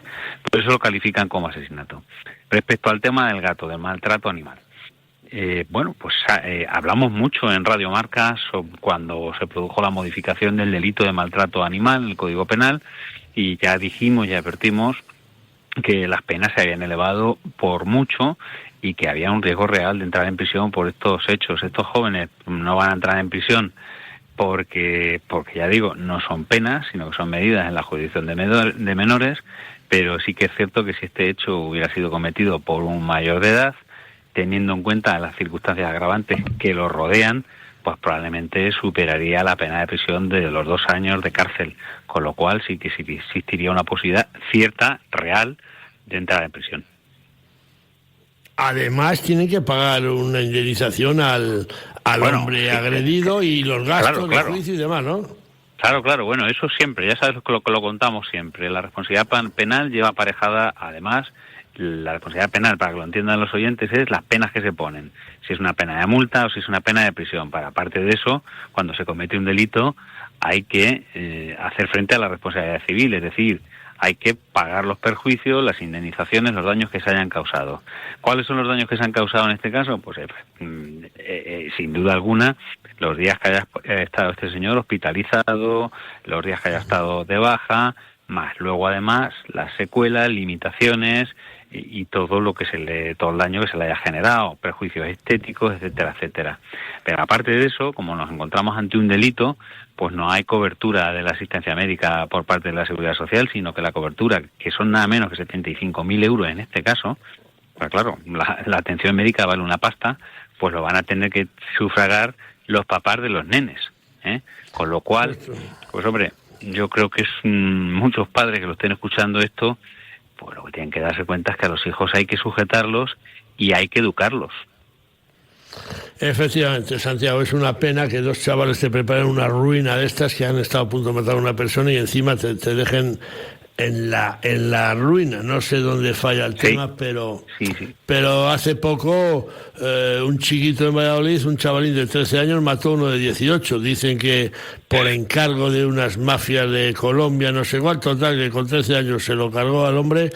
Por eso lo califican como asesinato. Respecto al tema del gato, del maltrato animal. Hablamos mucho en Radio Marca cuando se produjo la modificación del delito de maltrato animal en el Código Penal, y ya dijimos y advertimos que las penas se habían elevado por mucho y que había un riesgo real de entrar en prisión por estos hechos. Estos jóvenes no van a entrar en prisión porque ya digo, no son penas, sino que son medidas en la jurisdicción de menores, pero sí que es cierto que si este hecho hubiera sido cometido por un mayor de edad, teniendo en cuenta las circunstancias agravantes que lo rodean, pues probablemente superaría la pena de prisión de los 2 años de cárcel, con lo cual sí que existiría una posibilidad cierta, real, de entrar en prisión. Además, tienen que pagar una indemnización al hombre agredido y los gastos de juicio y demás, ¿no? Claro, bueno, eso siempre, ya sabes que lo contamos siempre. La responsabilidad penal lleva aparejada, además, la responsabilidad penal, para que lo entiendan los oyentes, es las penas que se ponen. Si es una pena de multa o si es una pena de prisión. Para aparte de eso, cuando se comete un delito, hay que hacer frente a la responsabilidad civil, es decir, hay que pagar los perjuicios, las indemnizaciones, los daños que se hayan causado. ¿Cuáles son los daños que se han causado en este caso? Pues sin duda alguna, los días que haya estado este señor hospitalizado, los días que haya estado de baja, más luego además las secuelas, limitaciones y todo todo el daño que se le haya generado, perjuicios estéticos, etcétera, etcétera. Pero aparte de eso, como nos encontramos ante un delito, pues no hay cobertura de la asistencia médica por parte de la Seguridad Social, sino que la cobertura, que son nada menos que 75.000 euros en este caso, pues claro, la atención médica vale una pasta, pues lo van a tener que sufragar los papás de los nenes, Con lo cual, pues hombre, yo creo que muchos padres que lo estén escuchando esto, pues lo que tienen que darse cuenta es que a los hijos hay que sujetarlos y hay que educarlos. Efectivamente, Santiago, es una pena que 2 chavales te preparen una ruina de estas, que han estado a punto de matar a una persona y encima te dejen en la ruina. No sé dónde falla el tema, pero hace poco un chiquito en Valladolid, un chavalín de 13 años, mató a uno de 18. Dicen que por encargo de unas mafias de Colombia, no sé cuál, total, que con 13 años se lo cargó al hombre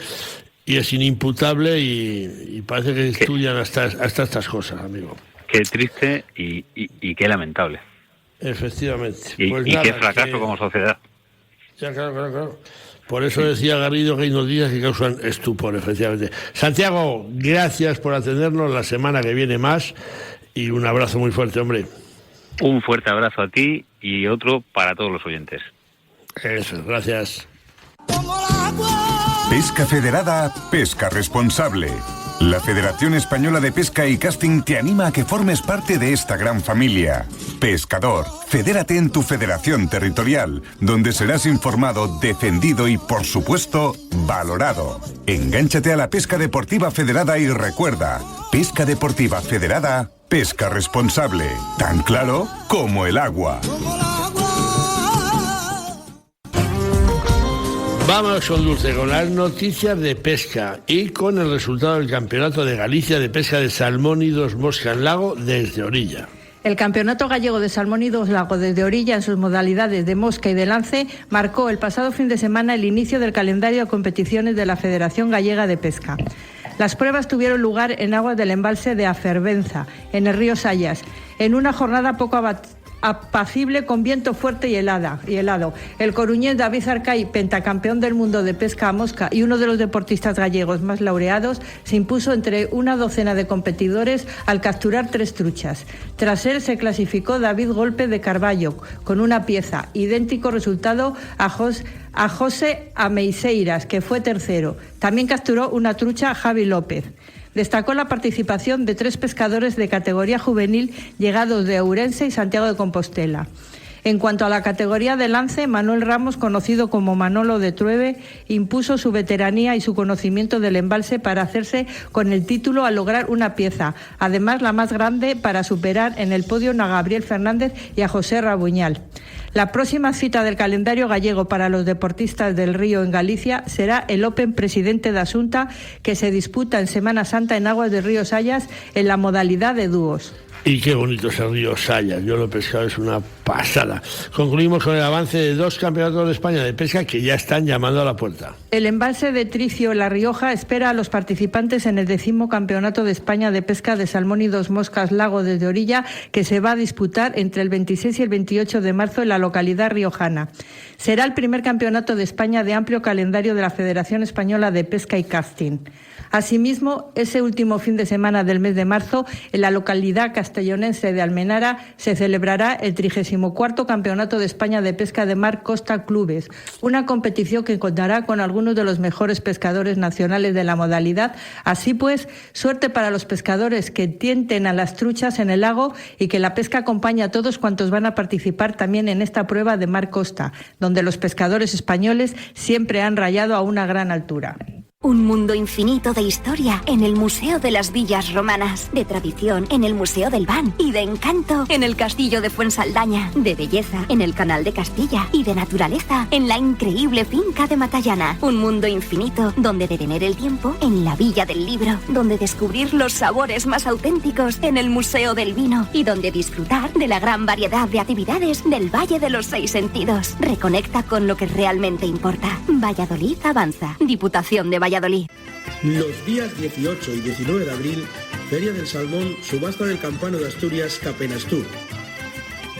y es inimputable y parece que estudian hasta estas cosas, amigo. Qué triste y qué lamentable. Efectivamente. Y qué fracaso como sociedad. Ya, claro. Por eso decía Garrido que hay noticias que causan estupor, efectivamente. Santiago, gracias por atendernos, la semana que viene más, y un abrazo muy fuerte, hombre. Un fuerte abrazo a ti y otro para todos los oyentes. Eso, gracias. Pesca Federada, pesca responsable. La Federación Española de Pesca y Casting te anima a que formes parte de esta gran familia. Pescador, fedérate en tu federación territorial, donde serás informado, defendido y, por supuesto, valorado. Engánchate a la pesca deportiva federada y recuerda, pesca deportiva federada, pesca responsable. Tan claro como el agua. Vamos con Dulce, con las noticias de pesca y con el resultado del Campeonato de Galicia de Pesca de Salmónidos Moscas Lago desde orilla. El Campeonato Gallego de Salmónidos Lago desde orilla en sus modalidades de mosca y de lance marcó el pasado fin de semana el inicio del calendario de competiciones de la Federación Gallega de Pesca. Las pruebas tuvieron lugar en aguas del embalse de Afervenza, en el río Sayas, en una jornada poco apacible con viento fuerte y helado. El coruñés David Arcay, pentacampeón del mundo de pesca a mosca y uno de los deportistas gallegos más laureados, se impuso entre una docena de competidores al capturar 3 truchas. Tras él se clasificó David Golpe de Carballo con una pieza, idéntico resultado a José Ameiseiras, que fue tercero. También capturó una trucha Javi López. Destacó la participación de 3 pescadores de categoría juvenil llegados de Ourense y Santiago de Compostela. En cuanto a la categoría de lance, Manuel Ramos, conocido como Manolo de Truebe, impuso su veteranía y su conocimiento del embalse para hacerse con el título al lograr una pieza, además la más grande, para superar en el podio a Gabriel Fernández y a José Rabuñal. La próxima cita del calendario gallego para los deportistas del río en Galicia será el Open Presidente da Xunta, que se disputa en Semana Santa en aguas del río Sayas en la modalidad de dúos. Y qué bonito es el río Sayas, yo lo he pescado, es una pasada. Concluimos con el avance de 2 campeonatos de España de pesca que ya están llamando a la puerta. El embalse de Tricio, La Rioja, espera a los participantes en el 10º Campeonato de España de Pesca de Salmónidos Moscas Lago desde orilla, que se va a disputar entre el 26 y el 28 de marzo en la localidad riojana. Será el primer campeonato de España de amplio calendario de la Federación Española de Pesca y Casting. Asimismo, ese último fin de semana del mes de marzo, en la localidad castellonense de Almenara, se celebrará el 34º Campeonato de España de Pesca de Mar Costa Clubes, una competición que contará con algunos de los mejores pescadores nacionales de la modalidad. Así pues, suerte para los pescadores que tienten a las truchas en el lago y que la pesca acompañe a todos cuantos van a participar también en esta prueba de Mar Costa, donde los pescadores españoles siempre han rayado a una gran altura. Un mundo infinito de historia en el Museo de las Villas Romanas, de tradición en el Museo del Ban y de encanto en el Castillo de Fuensaldaña, de belleza en el Canal de Castilla y de naturaleza en la increíble finca de Matallana. Un mundo infinito donde detener el tiempo en la Villa del Libro, donde descubrir los sabores más auténticos en el Museo del Vino y donde disfrutar de la gran variedad de actividades del Valle de los 6 Sentidos. Reconecta con lo que realmente importa. Valladolid avanza. Diputación de Valladolid. Los días 18 y 19 de abril, Feria del Salmón, subasta del Campano de Asturias, Capenastur.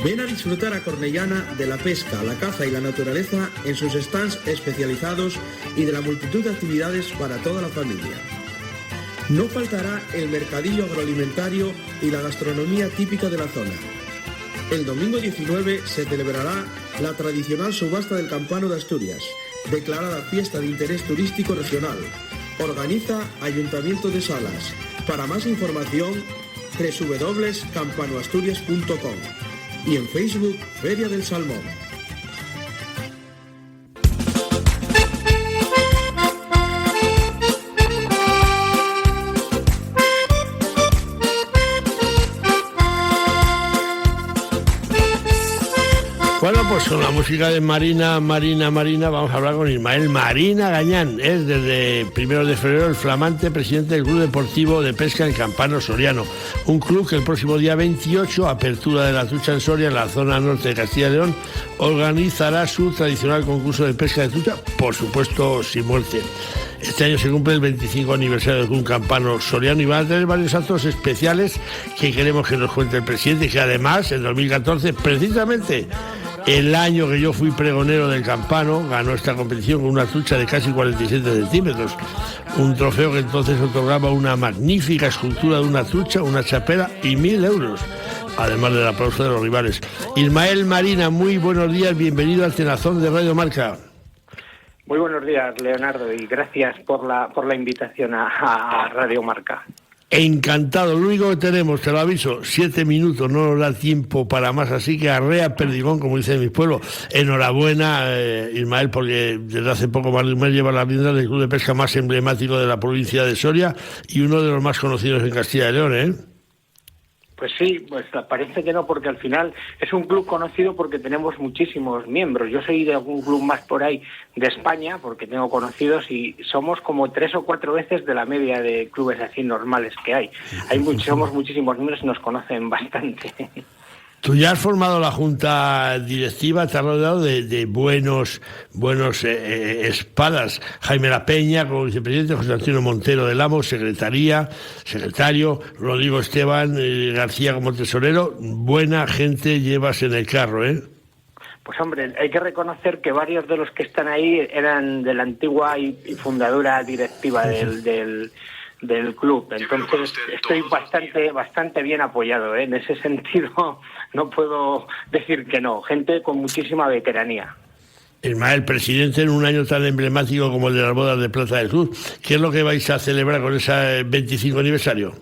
Ven a disfrutar a Cornellana de la pesca, la caza y la naturaleza en sus stands especializados y de la multitud de actividades para toda la familia. No faltará el mercadillo agroalimentario y la gastronomía típica de la zona. El domingo 19 se celebrará la tradicional subasta del Campano de Asturias, declarada fiesta de interés turístico regional. Organiza Ayuntamiento de Salas. Para más información, www.campanoasturias.com y en Facebook Feria del Salmón. Bueno, pues con la música de Marina, vamos a hablar con Ismael Marina Gañán. Es desde 1 de febrero el flamante presidente del Club Deportivo de Pesca en Campano Soriano. Un club que el próximo día 28, apertura de la trucha en Soria, en la zona norte de Castilla y León, organizará su tradicional concurso de pesca de trucha, por supuesto sin muerte. Este año se cumple el 25 aniversario del Club Campano Soriano y van a tener varios actos especiales que queremos que nos cuente el presidente, que además en 2014, precisamente el año que yo fui pregonero del Campano, ganó esta competición con una trucha de casi 47 centímetros, un trofeo que entonces otorgaba una magnífica escultura de una trucha, una chapela y 1.000 euros, además del aplauso de los rivales. Ismael Marina, muy buenos días, bienvenido al Cenazón de Radio Marca. Muy buenos días, Leonardo, y gracias por la invitación a Radio Marca. Encantado. Lo único que tenemos, te lo aviso, 7 minutos, no nos da tiempo para más, así que arrea perdigón, como dice mi pueblo. Enhorabuena, Ismael, porque desde hace poco más de un mes lleva la rienda del club de pesca más emblemático de la provincia de Soria y uno de los más conocidos en Castilla y León, ¿eh? Pues sí, pues parece que no, porque al final es un club conocido porque tenemos muchísimos miembros. Yo soy de algún club más por ahí de España, porque tengo conocidos, y somos como 3 o 4 veces de la media de clubes así normales que hay. Somos muchísimos miembros y nos conocen bastante. Tú ya has formado la junta directiva, te has rodeado de buenos espadas. Jaime La Peña como vicepresidente, José Antonio Montero del Amo, secretario, Rodrigo Esteban García como tesorero. Buena gente llevas en el carro, ¿eh? Pues hombre, hay que reconocer que varios de los que están ahí eran de la antigua y fundadora directiva del club, entonces estoy bastante bien apoyado, ¿eh? En ese sentido no puedo decir que no, gente con muchísima veteranía. Ismael, presidente, en un año tan emblemático como el de las bodas de Plaza del Sur, ¿qué es lo que vais a celebrar con ese 25 aniversario?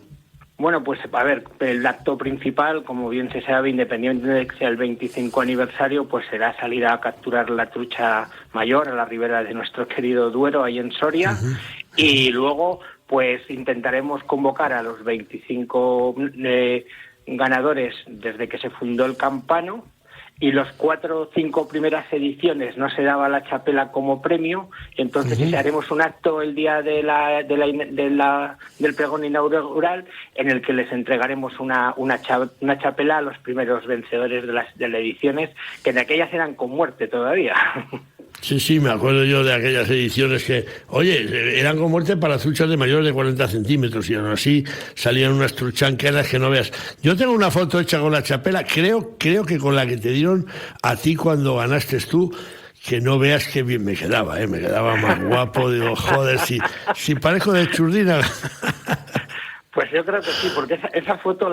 Bueno, pues a ver, el acto principal, como bien se sabe, independientemente de que sea el 25 aniversario, pues será salir a capturar la trucha mayor a la ribera de nuestro querido Duero, ahí en Soria, y luego pues intentaremos convocar a los 25 ganadores desde que se fundó el Campano, y los 4 o 5 primeras ediciones no se daba la chapela como premio, entonces haremos un acto el día del pregón inaugural en el que les entregaremos una chapela a los primeros vencedores de las ediciones, que en aquellas eran con muerte todavía. Sí, me acuerdo yo de aquellas ediciones que, oye, eran con muerte para truchas de mayores de 40 centímetros y aún así salían unas truchanqueras que no veas. Yo tengo una foto hecha con la chapela, creo que con la que te dieron a ti cuando ganaste tú, que no veas qué bien me quedaba más guapo. Digo, joder, si parezco de Churdina. Pues yo creo que sí, porque esa foto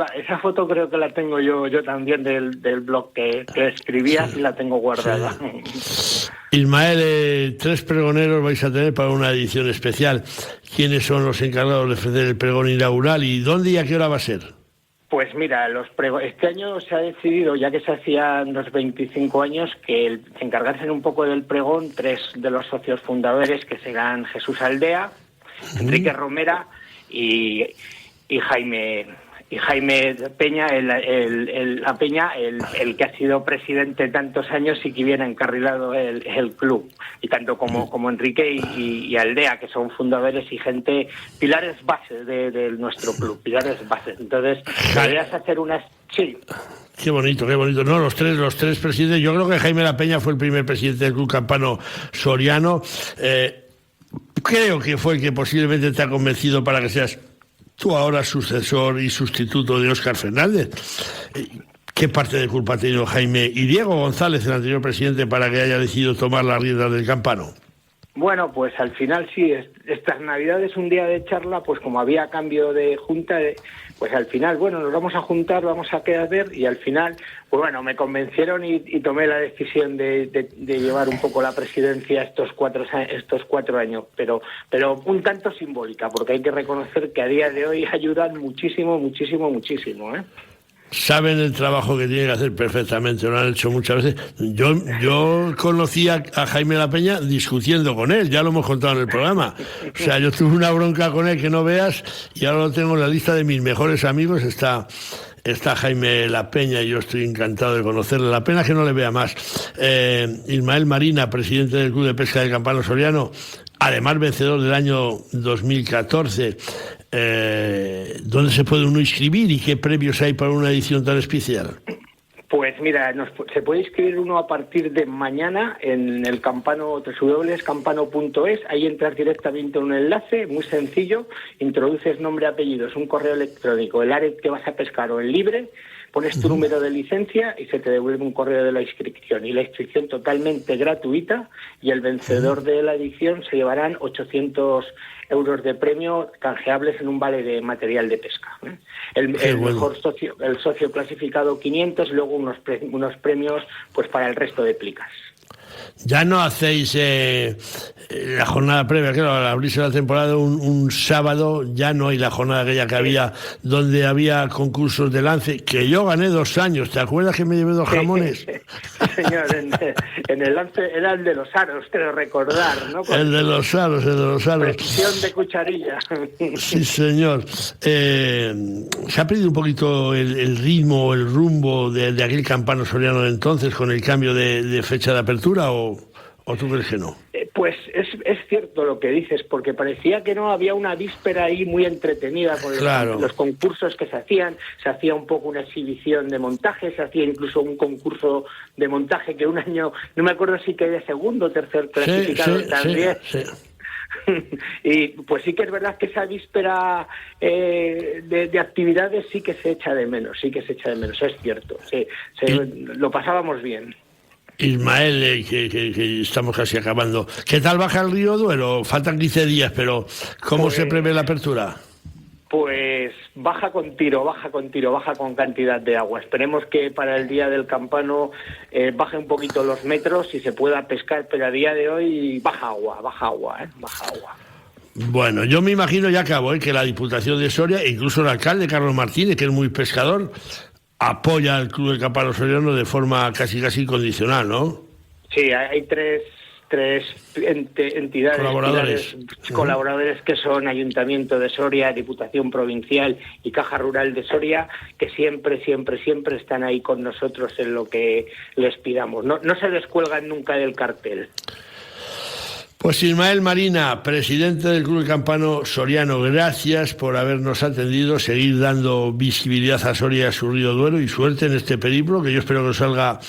creo que la tengo yo también del blog que escribías, y la tengo guardada. Sí. Ismael, 3 pregoneros vais a tener para una edición especial. ¿Quiénes son los encargados de ofrecer el pregón inaugural y dónde y a qué hora va a ser? Pues mira, este año se ha decidido, ya que se hacían los 25 años, que se encargasen un poco del pregón 3 de los socios fundadores, que serán Jesús Aldea, Enrique Romera y Jaime Peña, el que ha sido presidente tantos años y que viene encarrilado el club, y tanto como Enrique y Aldea, que son fundadores y gente, pilares bases de nuestro club, pilares bases. Entonces, podrías hacer una... Sí. Qué bonito. No, los tres presidentes. Yo creo que Jaime La Peña fue el primer presidente del Club Campano Soriano. Creo que fue el que posiblemente te ha convencido para que seas tú ahora sucesor y sustituto de Óscar Fernández. ¿Qué parte de culpa ha tenido Jaime y Diego González, el anterior presidente, para que haya decidido tomar las riendas del Campano? Bueno, pues al final sí, estas Navidades, un día de charla, pues como había cambio de junta, pues al final, bueno, nos vamos a juntar, vamos a quedar y al final, pues bueno, me convencieron y tomé la decisión de llevar un poco la presidencia estos 4 años, pero un tanto simbólica, porque hay que reconocer que a día de hoy ayudan muchísimo, ¿eh? Saben el trabajo que tienen que hacer perfectamente, lo han hecho muchas veces. Yo conocí a Jaime La Peña discutiendo con él, ya lo hemos contado en el programa. O sea, yo tuve una bronca con él que no veas, y ahora lo tengo en la lista de mis mejores amigos, está Jaime La Peña, y yo estoy encantado de conocerle. La pena es que no le vea más. Ismael Marina, presidente del Club de Pesca del Campano Soriano, además vencedor del año 2014. ¿Dónde se puede uno inscribir y qué premios hay para una edición tan especial? Pues mira, se puede inscribir uno a partir de mañana en el Campano, www.campano.es. Ahí entras directamente a un enlace muy sencillo, introduces nombre, apellidos, un correo electrónico, el área que vas a pescar o el libre, pones tu número de licencia y se te devuelve un correo de la inscripción. Y la inscripción totalmente gratuita, y el vencedor de la edición se llevarán 800 euros de premio canjeables en un vale de material de pesca. El mejor socio, el socio clasificado 500, luego unos premios pues para el resto de plicas. Ya no hacéis la jornada previa, claro, al abrirse la temporada un sábado, ya no hay la jornada aquella que había, donde había concursos de lance, que yo gané 2 años. ¿Te acuerdas que me llevé 2 jamones? Señor, en el lance era el de los aros, creo recordar, ¿no? El de los aros. Precisión de cucharilla. Sí, señor. ¿Se ha perdido un poquito el ritmo, el rumbo de aquel campano soriano de entonces con el cambio de fecha de apertura o tú crees que no? Pues es cierto lo que dices, porque parecía que no había una víspera ahí muy entretenida con los concursos que se hacía un poco una exhibición de montaje, se hacía incluso un concurso de montaje que un año, no me acuerdo si quedé segundo o tercer clasificado también. Sí. Y pues sí que es verdad que esa víspera de actividades sí que se echa de menos, es cierto, lo pasábamos bien. Ismael, que estamos casi acabando. ¿Qué tal baja el río Duero? Faltan 15 días, pero ¿cómo se prevé la apertura? Pues baja con tiro, baja con cantidad de agua. Esperemos que para el día del campano baje un poquito los metros y se pueda pescar, pero a día de hoy baja agua. Bueno, yo me imagino, ya acabo, que la Diputación de Soria, e incluso el alcalde Carlos Martínez, que es muy pescador, apoya al Club del Campano Soriano de forma casi incondicional, ¿no? Sí, hay tres entidades colaboradores que son Ayuntamiento de Soria, Diputación Provincial y Caja Rural de Soria, que siempre están ahí con nosotros en lo que les pidamos. No se descuelgan nunca del cartel. Pues Ismael Marina, presidente del Club del Campano Soriano, gracias por habernos atendido, seguir dando visibilidad a Soria y a su río Duero y suerte en este periplo, que yo espero que salga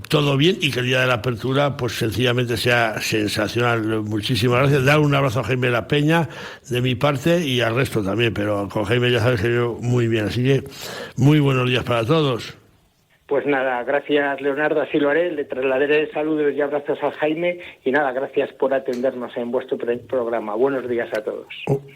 todo bien y que el día de la apertura pues sencillamente sea sensacional. Muchísimas gracias. Dar un abrazo a Jaime La Peña de mi parte y al resto también, pero con Jaime ya sabes que yo muy bien, así que muy buenos días para todos. Pues nada, gracias Leonardo, así lo haré, le trasladaré saludos y abrazos a Jaime y nada, gracias por atendernos en vuestro programa. Buenos días a todos.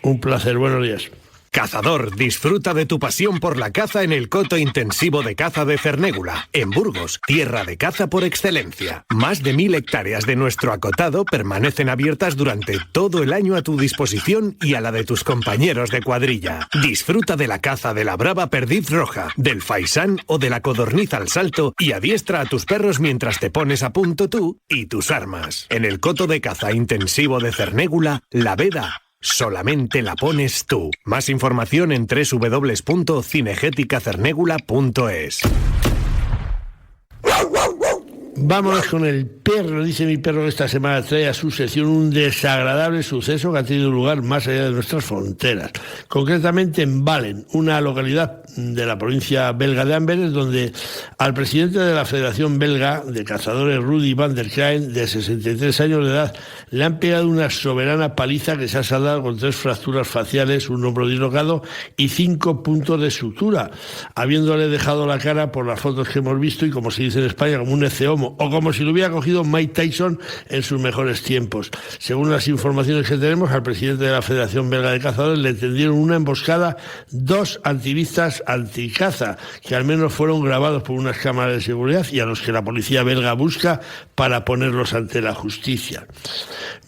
Un placer, buenos días. Cazador, disfruta de tu pasión por la caza en el coto intensivo de caza de Cernégula, en Burgos, tierra de caza por excelencia. Más de 1000 hectáreas de nuestro acotado permanecen abiertas durante todo el año a tu disposición y a la de tus compañeros de cuadrilla. Disfruta de la caza de la brava perdiz roja, del faisán o de la codorniz al salto y adiestra a tus perros mientras te pones a punto tú y tus armas. En el coto de caza intensivo de Cernégula, la veda solamente la pones tú. Más información en www.cinegéticacernégula.es. Vámonos con el perro. Dice mi perro que esta semana trae a su sección un desagradable suceso que ha tenido lugar más allá de nuestras fronteras. Concretamente en Valen, una localidad de la provincia belga de Amberes, donde al presidente de la Federación Belga de Cazadores, Rudy van der Kraen, de 63 años de edad, le han pegado una soberana paliza que se ha saldado con 3 fracturas faciales, un hombro dislocado y 5 puntos de sutura, habiéndole dejado la cara, por las fotos que hemos visto, y como se dice en España, como un eceomo, o como si lo hubiera cogido Mike Tyson en sus mejores tiempos. Según las informaciones que tenemos, al presidente de la Federación Belga de Cazadores le tendieron una emboscada 2 activistas anticaza, que al menos fueron grabados por unas cámaras de seguridad y a los que la policía belga busca para ponerlos ante la justicia.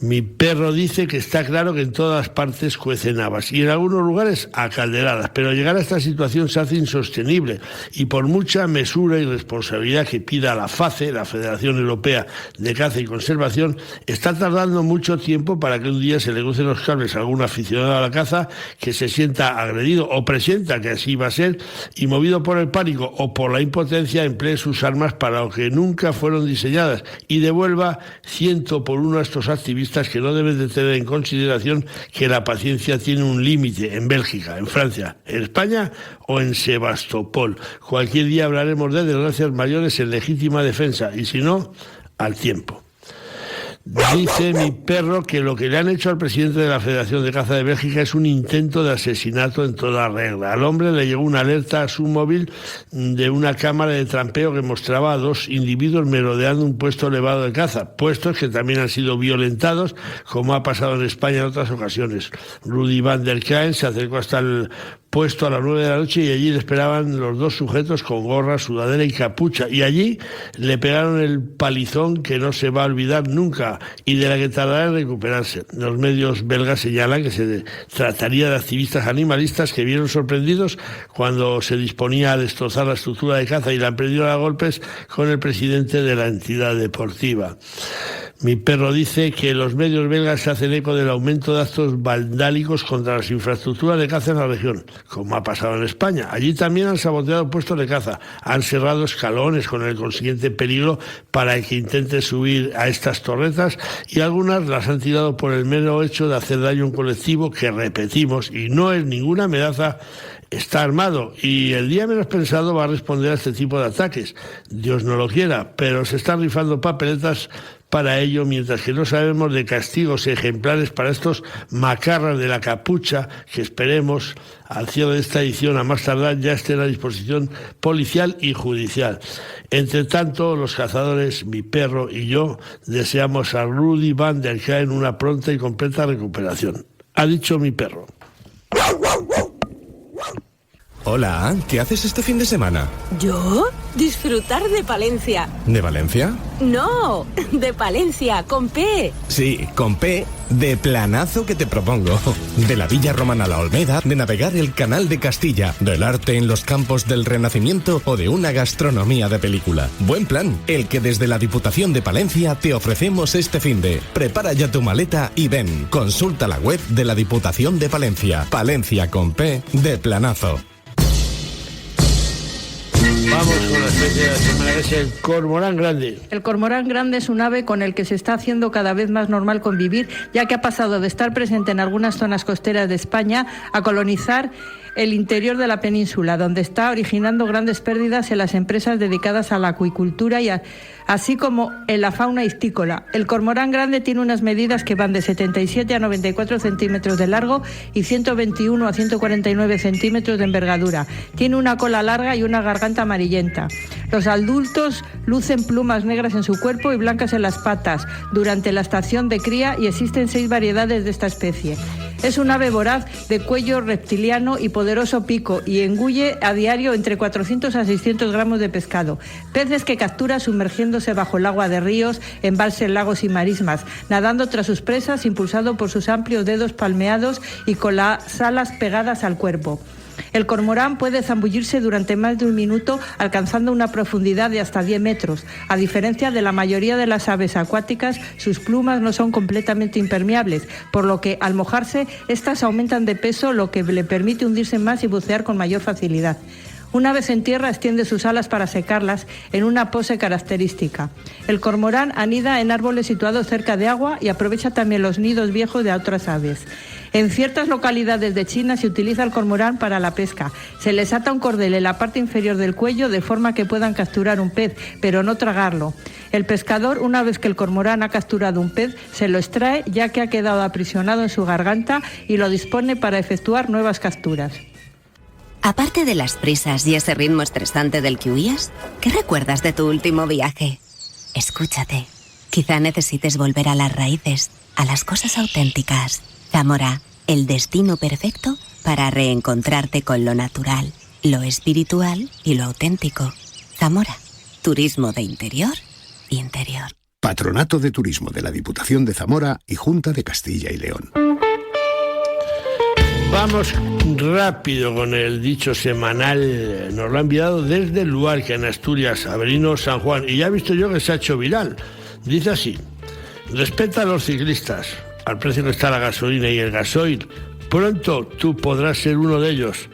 Mi perro dice que está claro que en todas partes cuecen habas y en algunos lugares a calderadas, pero llegar a esta situación se hace insostenible y por mucha mesura y responsabilidad que pida la FACE, la Federación Europea de Caza y Conservación, está tardando mucho tiempo para que un día se le crucen los cables a algún aficionado a la caza que se sienta agredido o presienta que así va a ser y, movido por el pánico o por la impotencia, emplee sus armas para lo que nunca fueron diseñadas y devuelva 100 por 1 a estos activistas que no deben de tener en consideración que la paciencia tiene un límite en Bélgica, en Francia, en España o en Sebastopol. Cualquier día hablaremos de desgracias mayores en legítima defensa y si no, al tiempo. Dice mi perro que lo que le han hecho al presidente de la Federación de Caza de Bélgica es un intento de asesinato en toda regla. Al hombre le llegó una alerta a su móvil de una cámara de trampeo que mostraba a 2 individuos merodeando un puesto elevado de caza, puestos que también han sido violentados, como ha pasado en España en otras ocasiones. Rudy van der Kraen se acercó hasta el puesto a las 9 de la noche, y allí le esperaban los dos sujetos con gorra, sudadera y capucha, y allí le pegaron el palizón que no se va a olvidar nunca y de la que tardará en recuperarse. Los medios belgas señalan que se trataría de activistas animalistas que vieron sorprendidos cuando se disponía a destrozar la estructura de caza y la emprendieron a golpes con el presidente de la entidad deportiva. Mi perro dice que los medios belgas se hacen eco del aumento de actos vandálicos contra las infraestructuras de caza en la región, como ha pasado en España. Allí también han saboteado puestos de caza, han cerrado escalones con el consiguiente peligro para el que intente subir a estas torretas, y algunas las han tirado por el mero hecho de hacer daño a un colectivo que, repetimos, y no es ninguna amenaza, está armado y el día menos pensado va a responder a este tipo de ataques. Dios no lo quiera, pero se están rifando papeletas para ello, mientras que no sabemos de castigos ejemplares para estos macarras de la capucha que esperemos al cierre de esta edición, a más tardar, ya estén a disposición policial y judicial. Entre tanto, los cazadores, mi perro y yo, deseamos a Rudy Van der Kaaen una pronta y completa recuperación. Ha dicho mi perro. Hola, ¿qué haces este fin de semana? ¿Yo? Disfrutar de Palencia. ¿De Valencia? No, de Palencia, con P. Sí, con P, de planazo que te propongo. De la Villa Romana a la Olmeda, de navegar el Canal de Castilla, del arte en los campos del Renacimiento o de una gastronomía de película. Buen plan, el que desde la Diputación de Palencia te ofrecemos este finde. Prepara ya tu maleta y ven. Consulta la web de la Diputación de Palencia. Palencia con P, de planazo. Vamos con la especie de la semana, que es el cormorán grande. El cormorán grande es un ave con el que se está haciendo cada vez más normal convivir, ya que ha pasado de estar presente en algunas zonas costeras de España a colonizar el interior de la península, donde está originando grandes pérdidas en las empresas dedicadas a la acuicultura y así como en la fauna histícola. El cormorán grande tiene unas medidas que van de 77 a 94 centímetros de largo y 121 a 149 centímetros de envergadura. Tiene una cola larga y una garganta amarillenta. Los adultos lucen plumas negras en su cuerpo y blancas en las patas durante la estación de cría, y existen 6 variedades de esta especie. Es un ave voraz de cuello reptiliano y poderoso pico, y engulle a diario entre 400 a 600 gramos de pescado. Peces que captura sumergiéndose bajo el agua de ríos, embalses, lagos y marismas, nadando tras sus presas, impulsado por sus amplios dedos palmeados y con las alas pegadas al cuerpo. El cormorán puede zambullirse durante más de un minuto, alcanzando una profundidad de hasta 10 metros. A diferencia de la mayoría de las aves acuáticas, sus plumas no son completamente impermeables, por lo que al mojarse, estas aumentan de peso, lo que le permite hundirse más y bucear con mayor facilidad. Una vez en tierra, extiende sus alas para secarlas en una pose característica. El cormorán anida en árboles situados cerca de agua y aprovecha también los nidos viejos de otras aves. En ciertas localidades de China se utiliza el cormorán para la pesca. Se les ata un cordel en la parte inferior del cuello de forma que puedan capturar un pez, pero no tragarlo. El pescador, una vez que el cormorán ha capturado un pez, se lo extrae, ya que ha quedado aprisionado en su garganta, y lo dispone para efectuar nuevas capturas. Aparte de las prisas y ese ritmo estresante del que huías, ¿qué recuerdas de tu último viaje? Escúchate. Quizá necesites volver a las raíces, a las cosas auténticas. Zamora, el destino perfecto para reencontrarte con lo natural, lo espiritual y lo auténtico. Zamora, turismo de interior. Patronato de Turismo de la Diputación de Zamora y Junta de Castilla y León. Vamos rápido con el dicho semanal. Nos lo ha enviado desde Luarca, en Asturias, Avelino San Juan. Y ya he visto yo que se ha hecho viral. Dice así: respeta a los ciclistas. Al precio que está la gasolina y el gasoil, pronto tú podrás ser uno de ellos.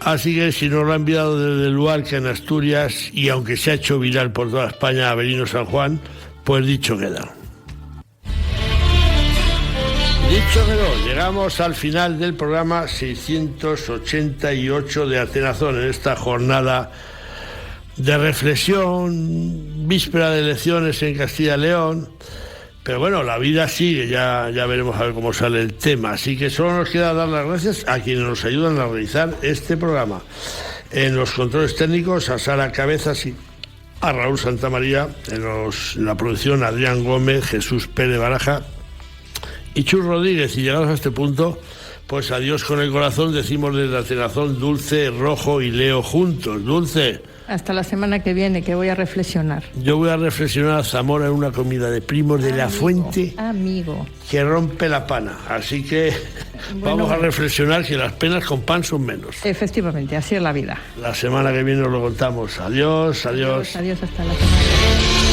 Así que si nos lo ha enviado desde Luarca, en Asturias, y aunque se ha hecho viral por toda España, Avelino San Juan, pues dicho queda. Dicho quedó, llegamos al final del programa 688 de Atenazón, en esta jornada de reflexión, víspera de elecciones en Castilla y León. Pero bueno, la vida sigue, ya veremos a ver cómo sale el tema. Así que solo nos queda dar las gracias a quienes nos ayudan a realizar este programa. En los controles técnicos, a Sara Cabezas y a Raúl Santamaría. En la producción, Adrián Gómez, Jesús Pérez Baraja y Chus Rodríguez. Y llegados a este punto, Pues adiós con el corazón, decimos desde Atenazón, Dulce, Rojo y Leo juntos. Dulce. Hasta la semana que viene, que voy a reflexionar. Yo voy a reflexionar a Zamora en una comida de primos de La Fuente. Amigo. Que rompe la pana. Así que vamos a reflexionar que las penas con pan son menos. Efectivamente, así es la vida. La semana que viene os lo contamos. Adiós, adiós. Adiós, hasta la semana que viene.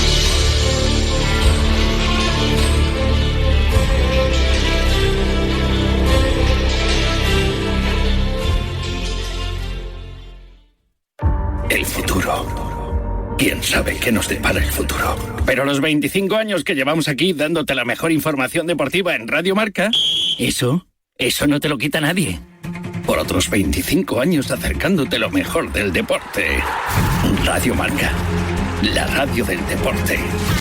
El futuro. ¿Quién sabe qué nos depara el futuro? Pero los 25 años que llevamos aquí dándote la mejor información deportiva en Radio Marca, eso no te lo quita nadie. Por otros 25 años acercándote lo mejor del deporte. Radio Marca, la radio del deporte.